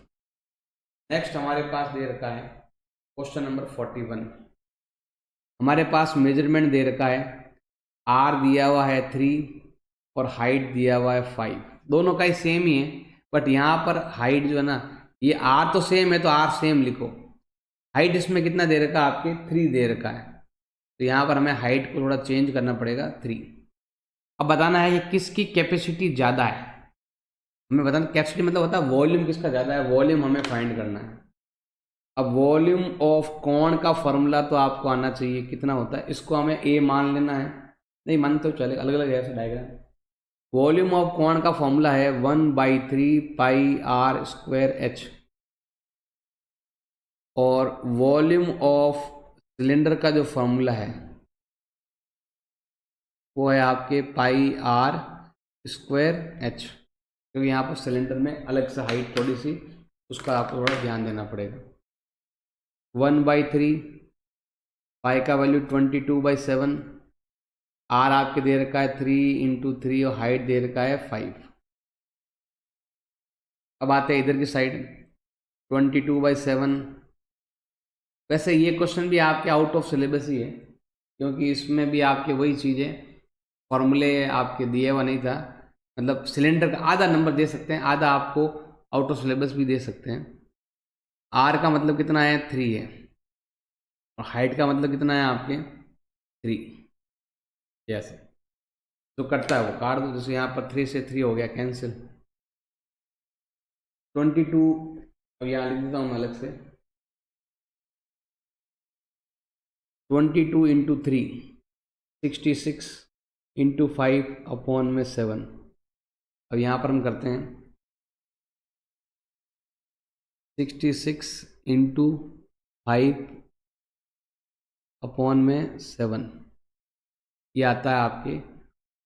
नेक्स्ट हमारे पास दे रखा है क्वेश्चन नंबर 41। हमारे पास मेजरमेंट दे रखा है, आर दिया हुआ है 3 और हाइट दिया हुआ है 5, दोनों का ही सेम ही है, बट यहाँ पर हाइट जो है ना, ये आर तो सेम है तो आर सेम लिखो, हाइट इसमें कितना दे रखा है आपके 3 दे रखा है, तो यहाँ पर हमें हाइट को थोड़ा चेंज करना पड़ेगा 3। अब बताना है कि किसकी कैपेसिटी ज़्यादा है, हमें बताना, कैपेसिटी मतलब होता है वॉल्यूम किसका ज़्यादा है, वॉल्यूम हमें फाइंड करना है। अब वॉल्यूम ऑफ कॉन का फॉर्मूला तो आपको आना चाहिए, कितना होता है, इसको हमें ए मान लेना है, नहीं मान तो चलेगा, अलग अलग है ऐसे डायग्राम। वॉल्यूम ऑफ कॉन का फॉर्मूला है 1/3πr²h, और वॉल्यूम ऑफ सिलेंडर का जो फॉर्मूला है वो है आपके πr²h, क्योंकि यहाँ पर सिलेंडर में अलग से हाइट थोड़ी सी, उसका आपको थोड़ा ध्यान देना पड़ेगा। 1/3, पाई का वैल्यू 22/7, आर आपके दे रखा है 3 इंटू 3 और हाइट दे रखा है 5। अब आते हैं इधर की साइड, 22/7। वैसे ये क्वेश्चन भी आपके आउट ऑफ सिलेबस ही है, क्योंकि इसमें भी आपके वही चीज़ें, फॉर्मूले आपके दिए हुआ नहीं था, मतलब सिलेंडर का आधा नंबर दे सकते हैं, आधा आपको आउट ऑफ सिलेबस भी दे सकते हैं। आर का मतलब कितना है 3 है, और हाइट का मतलब कितना है आपके 3, जैसे जो कटता है वो काट दो, जैसे यहाँ पर 3 से 3 हो गया कैंसिल, 22, अब यहाँ लिख देता हूँ मैं अलग से, 22 इंटू 3 66 इंटू 5 अपॉन में 7। अब यहाँ पर हम करते हैं 66 इंटू 5 अपॉन में 7, ये आता है आपके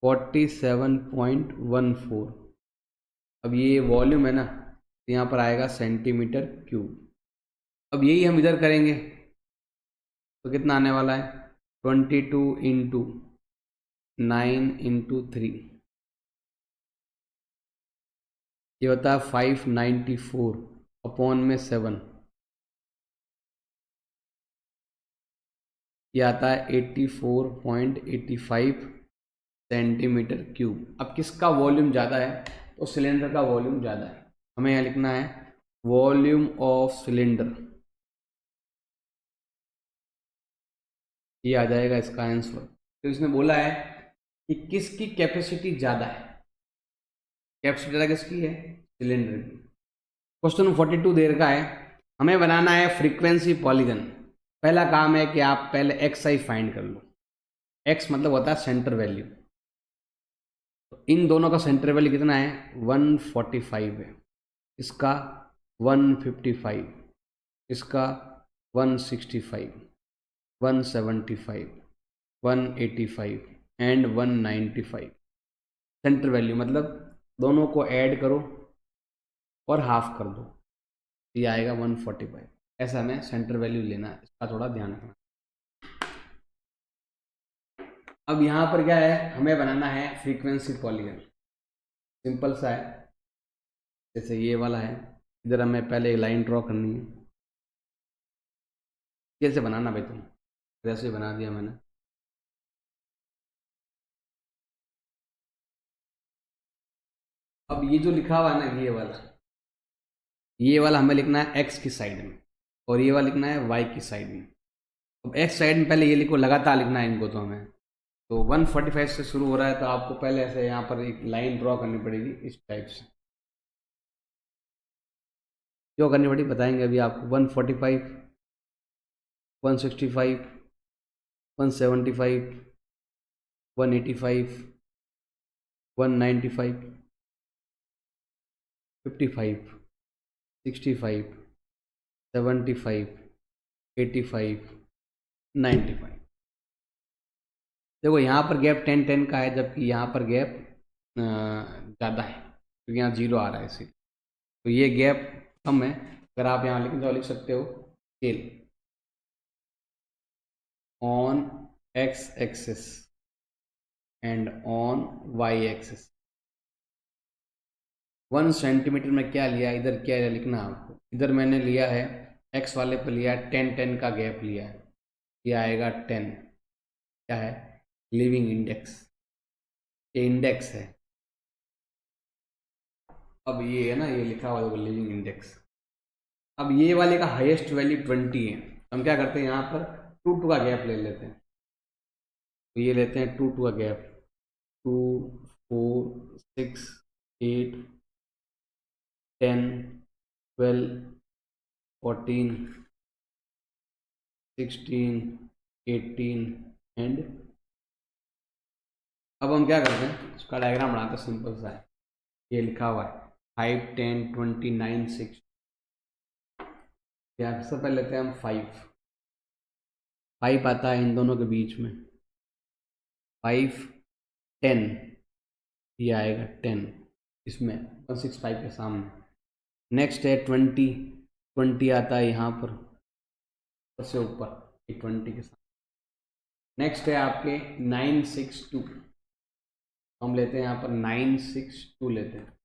47.14। अब ये वॉल्यूम है ना, तो यहाँ पर आएगा सेंटीमीटर क्यूब। अब यही हम इधर करेंगे तो कितना आने वाला है 22 इंटू 9 इंटू 3, ये होता है 594 अपॉन में 7, ये आता है 84.85 सेंटीमीटर क्यूब। अब किसका वॉल्यूम ज़्यादा है, तो सिलेंडर का वॉल्यूम ज़्यादा है। हमें यहाँ लिखना है वॉल्यूम ऑफ सिलेंडर, ये आ जाएगा इसका आंसर। तो इसने बोला है कि किसकी कैपेसिटी ज़्यादा है, कैपेसिटी ज़्यादा किसकी है, सिलेंडर की। क्वेश्चन 42 देर का है, हमें बनाना है फ्रीक्वेंसी पॉलीगन। पहला काम है कि आप पहले एक्स आई फाइंड कर लो। एक्स मतलब होता है सेंटर वैल्यू, तो इन दोनों का सेंटर वैल्यू कितना है 145 है, इसका 155, इसका 165, 175, 185 एंड 195। सेंटर वैल्यू मतलब दोनों को ऐड करो और हाफ कर दो, ये आएगा 145। ऐसा हमें सेंटर वैल्यू लेना है, इसका थोड़ा ध्यान रखना। अब यहाँ पर क्या है, हमें बनाना है फ्रीक्वेंसी पॉलीगन। सिंपल सा है, जैसे ये वाला है, इधर हमें पहले एक लाइन ड्रॉ करनी है। कैसे बनाना भाई तुम, वैसे बना दिया मैंने। अब ये जो लिखा हुआ है ना, ये वाला हमें लिखना है एक्स की साइड में, और ये वाला लिखना है वाई की साइड में। अब एक्स साइड में पहले ये लिखो, लगातार लिखना है इनको, तो हमें तो 145 से शुरू हो रहा है, तो आपको पहले ऐसे यहाँ पर एक लाइन ड्रॉ करनी पड़ेगी इस टाइप से। क्यों करनी पड़ी बताएंगे अभी आपको। 145, 165, 175, 185, 195, 55, 65, 75, 85, 95। देखो यहाँ पर गैप 10 10 का है, जबकि यहाँ पर गैप ज़्यादा है, क्योंकि यहाँ 0 आ रहा है इसी, तो ये गैप कम है। अगर आप यहाँ लिख सकते हो scale on X axis and on Y axis. 1 centimetre में क्या लिया, इधर क्या लिखना आपको, इधर मैंने लिया है एक्स वाले पर लिया है 10 10 का गैप लिया है, ये आएगा 10। क्या है, लिविंग इंडेक्स, ये इंडेक्स है। अब ये है ना, ये लिखा हुआ है लिविंग इंडेक्स। अब ये वाले का हाईएस्ट वैल्यू 20 है, हम क्या करते हैं यहाँ पर 2 2 का गैप ले लेते हैं। तो ये लेते हैं 2 2 का गैप, 2 4 6 8 10 12 14 16 18 एंड। अब हम क्या करते हैं, इसका डायग्राम बनाते हैं, सिंपल सा है। ये लिखा हुआ है 5 10 20 9 6। यहाँ सबसे पहले लेते हैं हम 5। 5 आता है इन दोनों के बीच में, 5 10, ये आएगा 10 इसमें 165 के सामने। नेक्स्ट है 20, 20 आता है यहाँ पर सबसे ऊपर, 20 के सामने। नेक्स्ट है आपके 962, हम लेते हैं यहाँ पर 962 लेते हैं।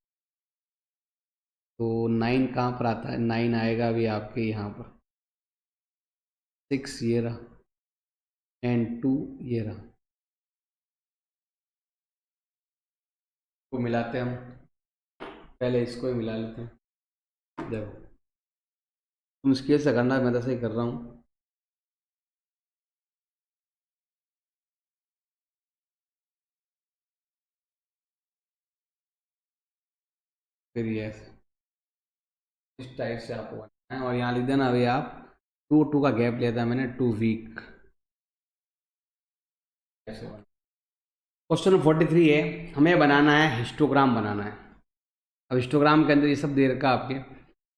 तो 9 कहाँ पर आता है, 9 आएगा अभी आपके यहाँ पर, 6 ये रहा एंड 2 ये रहा, को मिलाते हैं हम। पहले इसको ही मिला लेते हैं। देखो तुम स्केल से करना, मैं तो सही कर रहा हूँ। फिर ये ऐसे इस टाइप से आपको बनाना है, और यहाँ लिख देना अभी आप 2 2 का गैप लिया था मैंने, 2 वीक। ऐसे क्वेश्चन 43 है, हमें बनाना है हिस्टोग्राम बनाना है। अब हिस्टोग्राम के अंदर ये सब दे रखा आपके,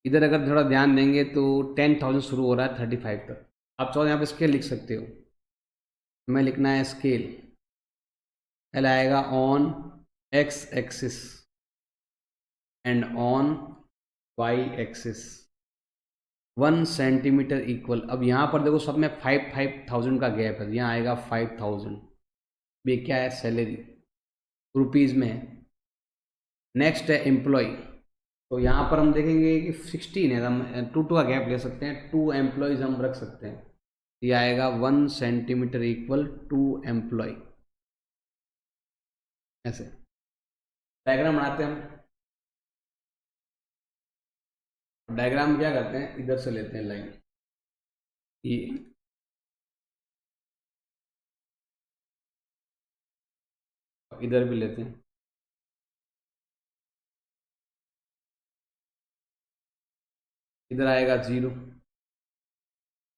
इधर अगर थोड़ा ध्यान देंगे तो 10,000 शुरू हो रहा है 35 तक। आप चाहो यहाँ पे स्केल लिख सकते हो। हमें लिखना है स्केल, एल आएगा on X axis and on Y axis 1 centimetre equal. अब यहाँ पर देखो सब में 5,000 का गैप है, यहाँ आएगा 5,000। ये क्या है, सैलरी रुपीज़ में है। नेक्स्ट है एम्प्लॉय, तो यहाँ पर हम देखेंगे कि 16 है, हम 2 का गैप ले सकते हैं, 2 एम्प्लॉयज़ हम रख सकते हैं। ये आएगा 1 सेंटीमीटर इक्वल 2 एम्प्लॉय। ऐसे डायग्राम बनाते हैं हम। डायग्राम क्या करते हैं, इधर से लेते हैं लाइन, ये इधर भी लेते हैं। इधर आएगा 0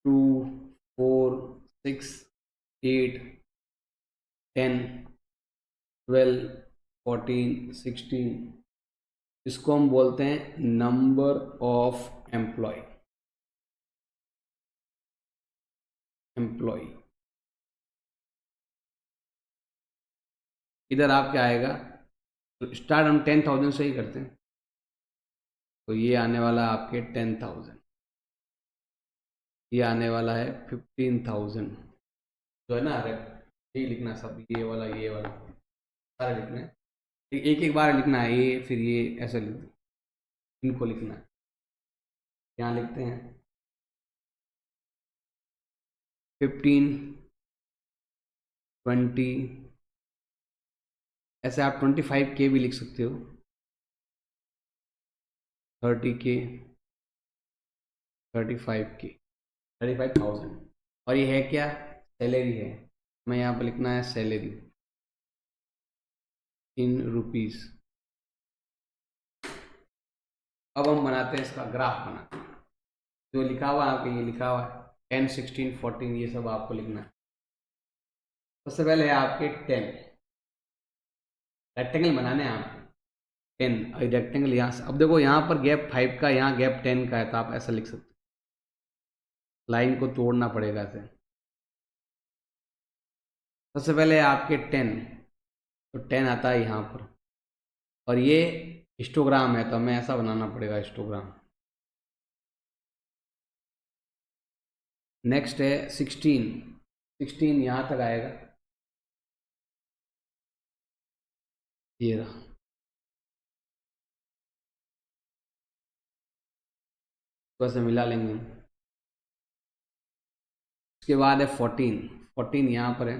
2 4 6 8 10 12 14 16। इसको हम बोलते हैं नंबर ऑफ एम्प्लॉय। इधर आप क्या आएगा, तो स्टार्ट हम 10,000 से ही करते हैं, तो ये आने वाला आपके 10,000, ये आने वाला है 15,000। जो है ना, ये लिखना सब, ये वाला सारे लिखना है, एक एक बार लिखना है, ये फिर ये ऐसे लिख, इनको लिखना है। यहाँ लिखते हैं 15 20, ऐसे आप 25K भी लिख सकते हो, 30K 35K 35,000। और ये है क्या, सैलरी है। मैं यहाँ पर लिखना है सैलरी इन रुपीस। अब हम बनाते हैं इसका ग्राफ बनाते हैं। जो लिखा हुआ है आपके, ये लिखा हुआ है 10 16 14, ये सब आपको लिखना है। सबसे पहले है आपके 10 रेक्टेंगल बनाने हैं आपको। 10 रेक्टेंगल यहाँ से, अब देखो यहाँ पर गैप 5 का, यहाँ गैप 10 का है, तो आप ऐसा लिख सकते, लाइन को तोड़ना पड़ेगा ऐसे। सबसे पहले आपके 10, तो 10 आता है यहाँ पर, और ये हिस्टोग्राम है, तो हमें ऐसा बनाना पड़ेगा हिस्टोग्राम। नेक्स्ट है 16 यहाँ तक आएगा, ये रहा। तो ऐसे मिला लेंगे हम। उसके बाद है 14 यहाँ पर है,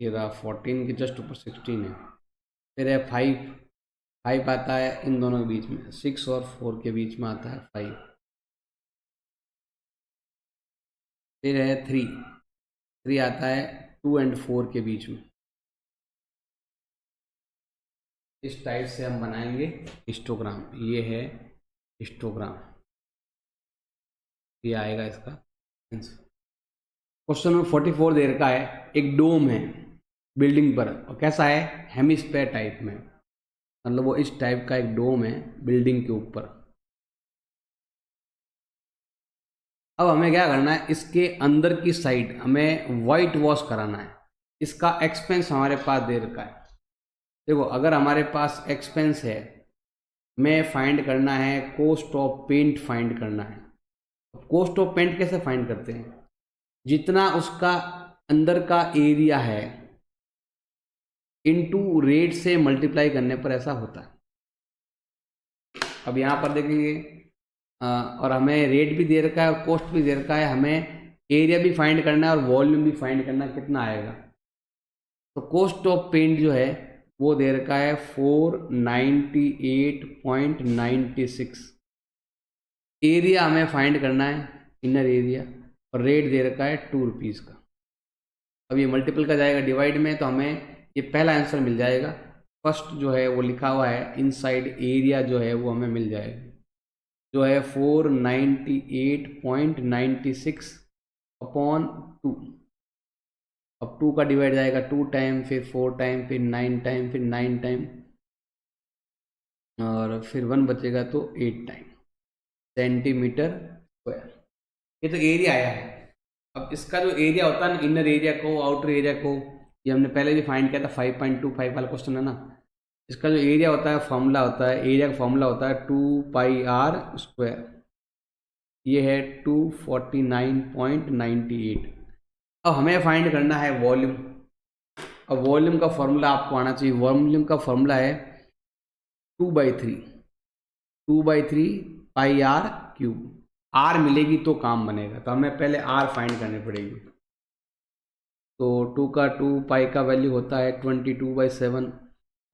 ये रहा 14 के जस्ट ऊपर 16 है। फिर है 5 आता है इन दोनों के बीच में, 6 और 4 के बीच में आता है 5। फिर है 3 आता है 2 और 4 के बीच में। इस टाइप से हम बनाएंगे हिस्टोग्राम। ये है हिस्टोग्राम, ये आएगा इसका आंसर। क्वेश्चन नंबर 44 दे रखा है, एक डोम है बिल्डिंग पर, और कैसा है, हेमिस्फेयर टाइप में, मतलब वो इस टाइप का एक डोम है बिल्डिंग के ऊपर। अब हमें क्या करना है, इसके अंदर की साइड हमें वाइट वॉश कराना है। इसका एक्सपेंस हमारे पास दे रखा है। देखो, अगर हमारे पास एक्सपेंस है, हमें फाइंड करना है कॉस्ट ऑफ पेंट, फाइंड करना है। कॉस्ट ऑफ पेंट कैसे फाइंड करते हैं, जितना उसका अंदर का एरिया है इनटू रेट से मल्टीप्लाई करने पर ऐसा होता है। अब यहाँ पर देखेंगे, और हमें रेट भी दे रखा है और कॉस्ट भी दे रखा है, हमें एरिया भी फाइंड करना है और वॉल्यूम भी फाइंड करना है, कितना आएगा। तो कॉस्ट ऑफ पेंट जो है वो दे रखा है 498.96। एरिया हमें फाइंड करना है, इनर एरिया, और रेट दे रखा है 2 रुपीज़ का। अब ये मल्टीपल का जाएगा डिवाइड में, तो हमें ये पहला आंसर मिल जाएगा। फर्स्ट जो है वो लिखा हुआ है इनसाइड एरिया जो है वो हमें मिल जाएगा, जो है 498.96 अपॉन 2। अब 2 का डिवाइड जाएगा 2 टाइम, फिर 4 टाइम, फिर 9 टाइम, फिर 9 टाइम, और फिर 1 बचेगा तो 8 टाइम सेंटीमीटर स्क्वायर। ये तो एरिया आया है। अब इसका जो एरिया होता है ना, इनर एरिया को, आउटर एरिया को, ये हमने पहले भी फाइंड किया था, 5.25 वाला क्वेश्चन है ना। इसका जो एरिया होता है, फॉर्मूला होता है, एरिया का फॉर्मूला होता है 2πr²। ये है 249.98। अब हमें फाइंड करना है वॉल्यूम। अब वॉल्यूम का फॉर्मूला आपको आना चाहिए। वॉल्यूम का फॉर्मूला है 2/3, 2/3 πr³। आर मिलेगी तो काम बनेगा, तो हमें पहले आर फाइंड करनी पड़ेगी। तो 2 का 2 पाई का वैल्यू होता है 22/7,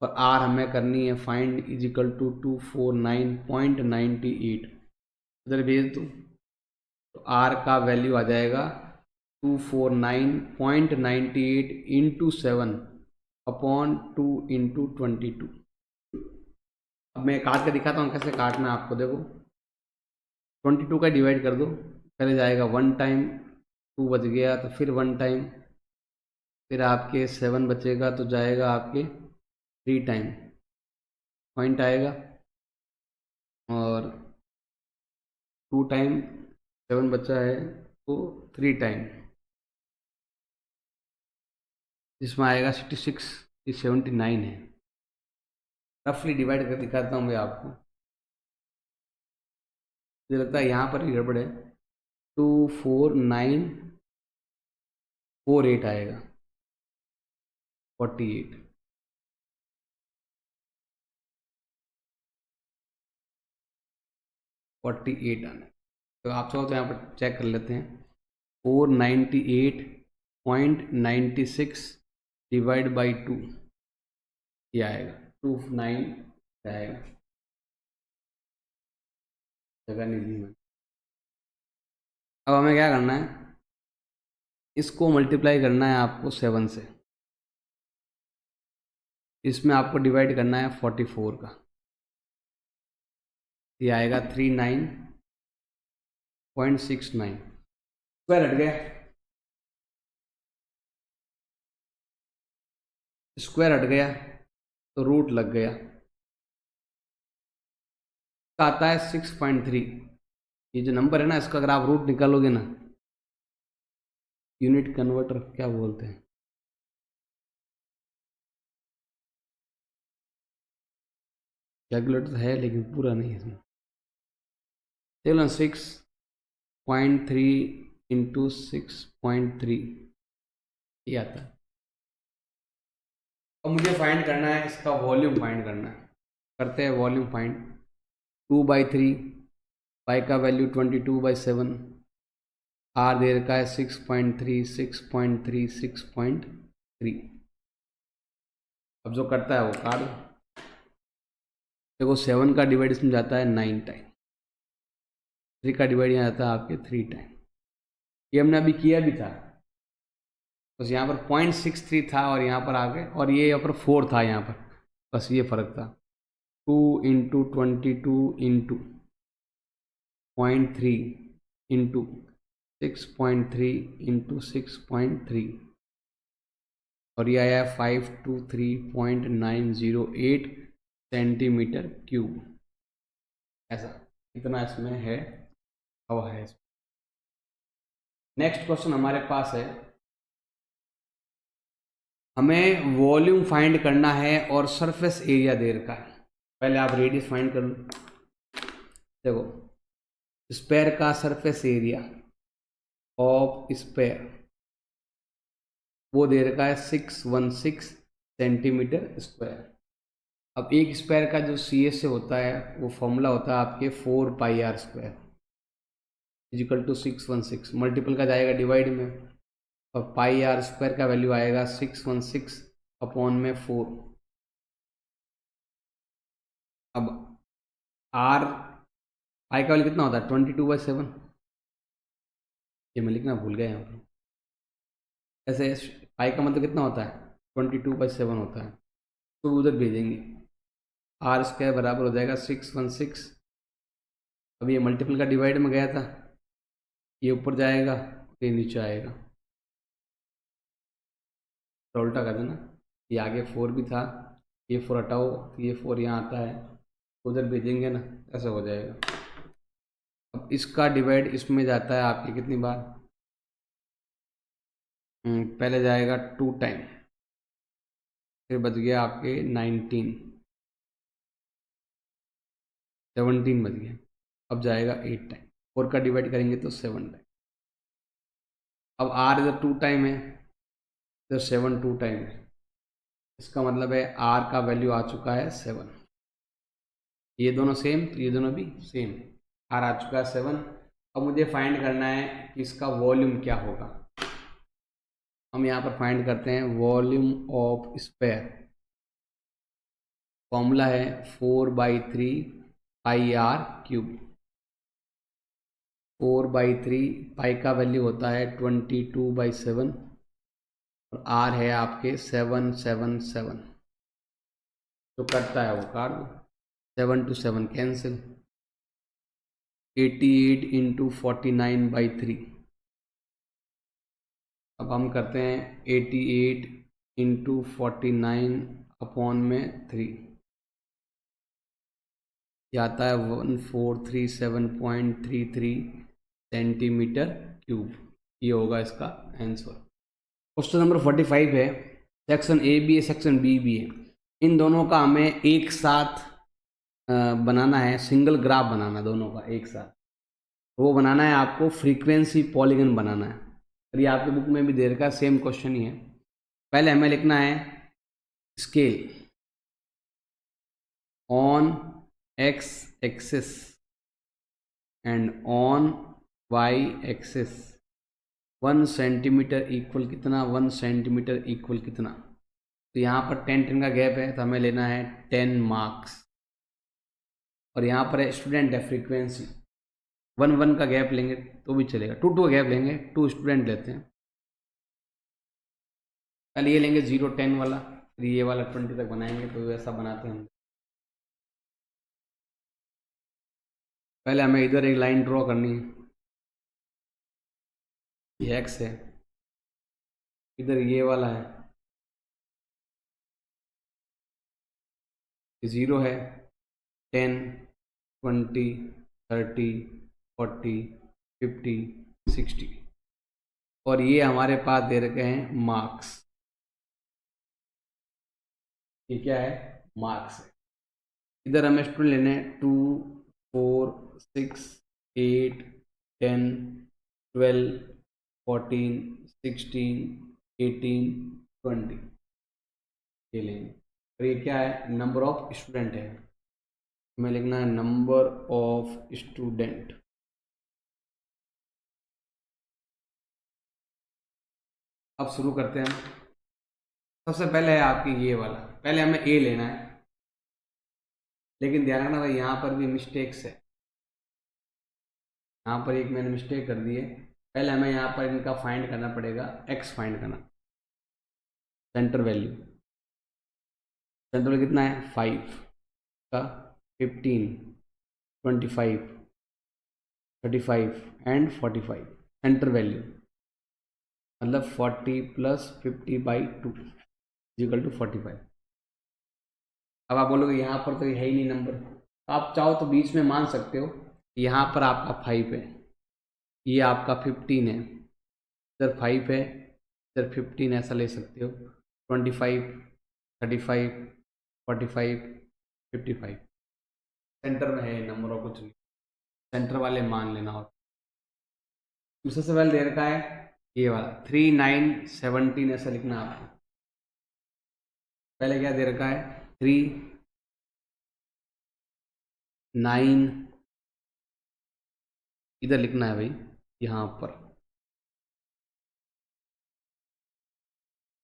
और आर हमें करनी है फाइंड इज इक्वल टू 249.98। इधर भेज दो तो आर का वैल्यू आ जाएगा 249.98 इंटू 7/2 इंटू 22। अब मैं काट के दिखाता हूँ कैसे काटना है आपको। देखो 22 का डिवाइड कर दो, पहले जाएगा 1 टाइम, 2 बच गया तो फिर 1 टाइम, फिर आपके 7 बचेगा तो जाएगा आपके 3 टाइम पॉइंट आएगा, और 2 टाइम 7 बचा है तो 3 टाइम, जिसमें आएगा 66, ये 79 है। रफली डिवाइड कर दिखाता हूँ मैं आपको। मुझे लगता है यहाँ पर ही गड़बड़ है। 24948 आएगा, 48, 48 आना। तो आप चाहो तो यहाँ पर चेक कर लेते हैं। 498.96 डिवाइड बाई 2, ये आएगा 29 आएगा। जगह नहीं दी मैंने। अब हमें क्या करना है, इसको मल्टीप्लाई करना है आपको 7 से। इसमें आपको डिवाइड करना है 44 का, ये आएगा 39.69। स्क्वायर हट गया, स्क्वायर हट गया तो रूट लग गया, आता है 6.3। ये जो नंबर है ना, इसका अगर आप रूट निकालोगे ना, यूनिट कन्वर्टर क्या बोलते हैं, कैलकुलेटर तो है लेकिन पूरा नहीं है इसमें। चलो 6.3 इंटू 6.3 ये आता है। अब मुझे फाइंड करना है इसका वॉल्यूम फाइंड करना है। करते हैं वॉल्यूम फाइंड। 2/3, पाई का वैल्यू 22/7, आर दे रखा है 6.3, 6.3, 6.3। अब जो करता है वो काट दो। देखो 7 का डिवाइड इसमें जाता है 9 टाइम, 3 का डिवाइड यहाँ जाता है आपके 3 टाइम। ये हमने अभी किया भी था, बस यहाँ पर 0.63 था और यहाँ पर आ गए, और ये यहाँ पर 4 था यहाँ पर, बस ये फ़र्क था। 2 इंटू 22 इंटू 0.3 इंटू 6.3 इंटू 6.3, और ये आया 523.908 सेंटीमीटर क्यूब। ऐसा इतना इसमें है, हवा है। नेक्स्ट क्वेश्चन हमारे पास है, हमें वॉल्यूम फाइंड करना है और सरफेस एरिया दे रखा है। पहले आप रेडियस फाइंड कर लो। देखो स्पेयर का सरफेस एरिया ऑफ स्पेयर वो दे रखा है 616 सेंटीमीटर स्क्वायर। अब एक स्पेयर का जो CS से होता है वो फॉर्मूला होता है आपके 4πr² इजिकल टू 616, मल्टीपल का जाएगा डिवाइड में, और πr² का वैल्यू आएगा 616/4। अब r पाई का वैल्यू कितना होता है 22/7, ये मैं लिखना भूल गया यहाँ पर। ऐसे पाई का मतलब कितना होता है 22/7 होता है, तो उधर भेजेंगे। r² बराबर हो जाएगा 616। अब ये मल्टीपल का डिवाइड में गया था, ये ऊपर जाएगा, ये नीचे आएगा। तो उल्टा कर देना, ये आगे 4 भी था, ये 4 हटाओ तो ये 4 यहाँ आता है, उधर भेजेंगे ना, ऐसा हो जाएगा। अब इसका डिवाइड इसमें जाता है आपके कितनी बार, पहले जाएगा 2 टाइम, फिर बच गया आपके 19, 17 बच गया। अब जाएगा 8 टाइम, 4 का डिवाइड करेंगे तो 7 टाइम। अब आर इधर 2 टाइम है, इधर 7 2 टाइम है, इसका मतलब है आर का वैल्यू आ चुका है 7। ये दोनों सेम तो ये दोनों भी सेम, आर आ चुका है 7। अब मुझे फाइंड करना है कि इसका वॉल्यूम क्या होगा। हम यहाँ पर फाइंड करते हैं वॉल्यूम ऑफ स्फेयर, फॉर्मूला है 4/3 पाई आर क्यूब। 4/3 पाई का वैल्यू होता है 22/7 और आर है आपके 777, जो कटता है वो काट दो, 7 to 7 कैंसिल, 88 इंटू 49/3। अब हम करते हैं 88 इंटू 49 अपॉन में 3, ये आता है 1437.33 सेंटीमीटर क्यूब। ये होगा इसका आंसर। क्वेश्चन नंबर 45 है, सेक्शन ए भी है सेक्शन बी भी है, इन दोनों का हमें एक साथ बनाना है, सिंगल ग्राफ बनाना है दोनों का एक साथ। वो बनाना है आपको फ्रीक्वेंसी पॉलीगन बनाना है, और ये आपके बुक में भी दे रखा है, सेम क्वेश्चन ही है। पहले हमें लिखना है scale on X axis and on Y axis 1 centimetre equal कितना, 1 सेंटीमीटर इक्वल कितना। तो यहाँ पर 10 का गैप है तो हमें लेना है 10 मार्क्स, और यहाँ पर स्टूडेंट है फ्रीक्वेंसी, 1 का गैप लेंगे तो भी चलेगा, 2 का गैप लेंगे, 2 स्टूडेंट लेते हैं। पहले ये लेंगे 0 10 वाला, फिर ये वाला 20 तक बनाएंगे, तो वैसा बनाते हैं हम। पहले हमें इधर एक लाइन ड्रॉ करनी है, ये एक्स है, इधर ये वाला है, ये 0 है, 10 20 30 40 50 60, और ये हमारे पास दे रखे हैं मार्क्स। ये क्या है, मार्क्स है। इधर हमें स्टूडेंट लेने हैं 2 4 6 8 10 12 14 16 18 20, ये लेंगे। और ये क्या है, नंबर ऑफ स्टूडेंट है, हमें लिखना है नंबर ऑफ स्टूडेंट। अब शुरू करते हैं। सबसे पहले है आपकी ये वाला, पहले हमें ए लेना है, लेकिन ध्यान रखना भाई यहाँ पर भी मिस्टेक्स है, यहाँ पर एक मैंने मिस्टेक कर दी है। पहले हमें यहाँ पर इनका फाइंड करना पड़ेगा, एक्स फाइंड करना, सेंटर वैल्यू, सेंटर वैल्यू कितना है 5 का, 15 25 35 एंड 45, सेंटर वैल्यू मतलब 40 + 50/2 इक्वल टू 45। अब आप बोलोगे यहाँ पर तो ये है ही नहीं नंबर, आप चाहो तो बीच में मान सकते हो, यहाँ पर आपका 5 है, ये आपका 15 है, इधर 5 है, इधर 15, ऐसा ले सकते हो, 25 35 45 55, सेंटर में है नंबर और कुछ नहीं, सेंटर वाले मान लेना। और दूसरा सवाल दे रखा है ये वाला 3 9 17, ऐसा लिखना है आपको। पहले क्या दे रखा है 3 9, इधर लिखना है भाई, यहाँ पर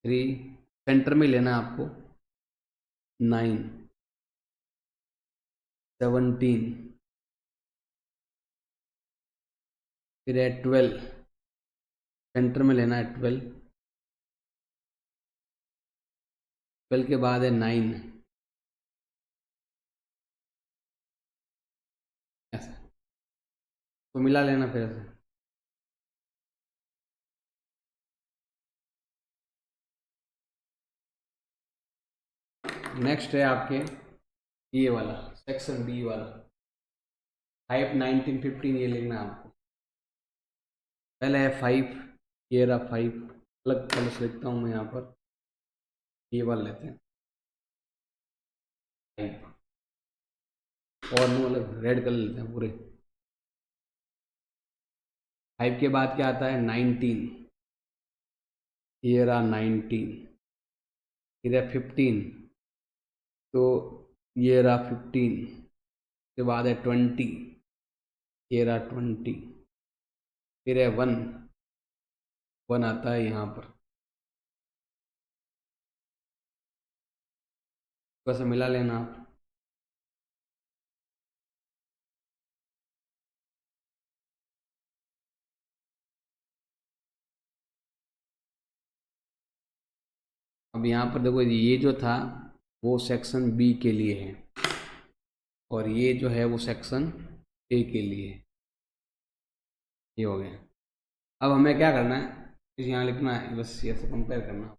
3, सेंटर में लेना है आपको, 9 17, फिर है 12, सेंटर में लेना है 12, 12 के बाद है 9, ऐसा तो मिला लेना फिर ऐसे। नेक्स्ट है आपके ये वाला सेक्शन बी वाला, टाइप 1915, ये लिखना है आपको। पहले है 5, ये रहा 5, अलग कलर से लिखता हूँ मैं यहाँ पर, ये वाला लेते हैं 5, और नो अलग रेड कलर लेते हैं पूरे। 5 के बाद क्या आता है 19, ये रहा 19, फिर है 15, तो ये रहा 15, उसके बाद है 20, ये रहा 20, फिर है 1 आता है यहाँ पर, कैसे मिला लेना आप। अब यहाँ पर देखो ये जो था वो सेक्शन बी के लिए है, और ये जो है वो सेक्शन ए के लिए है। ये हो गया। अब हमें क्या करना है, यहाँ लिखना है, बस ये से कंपेयर करना।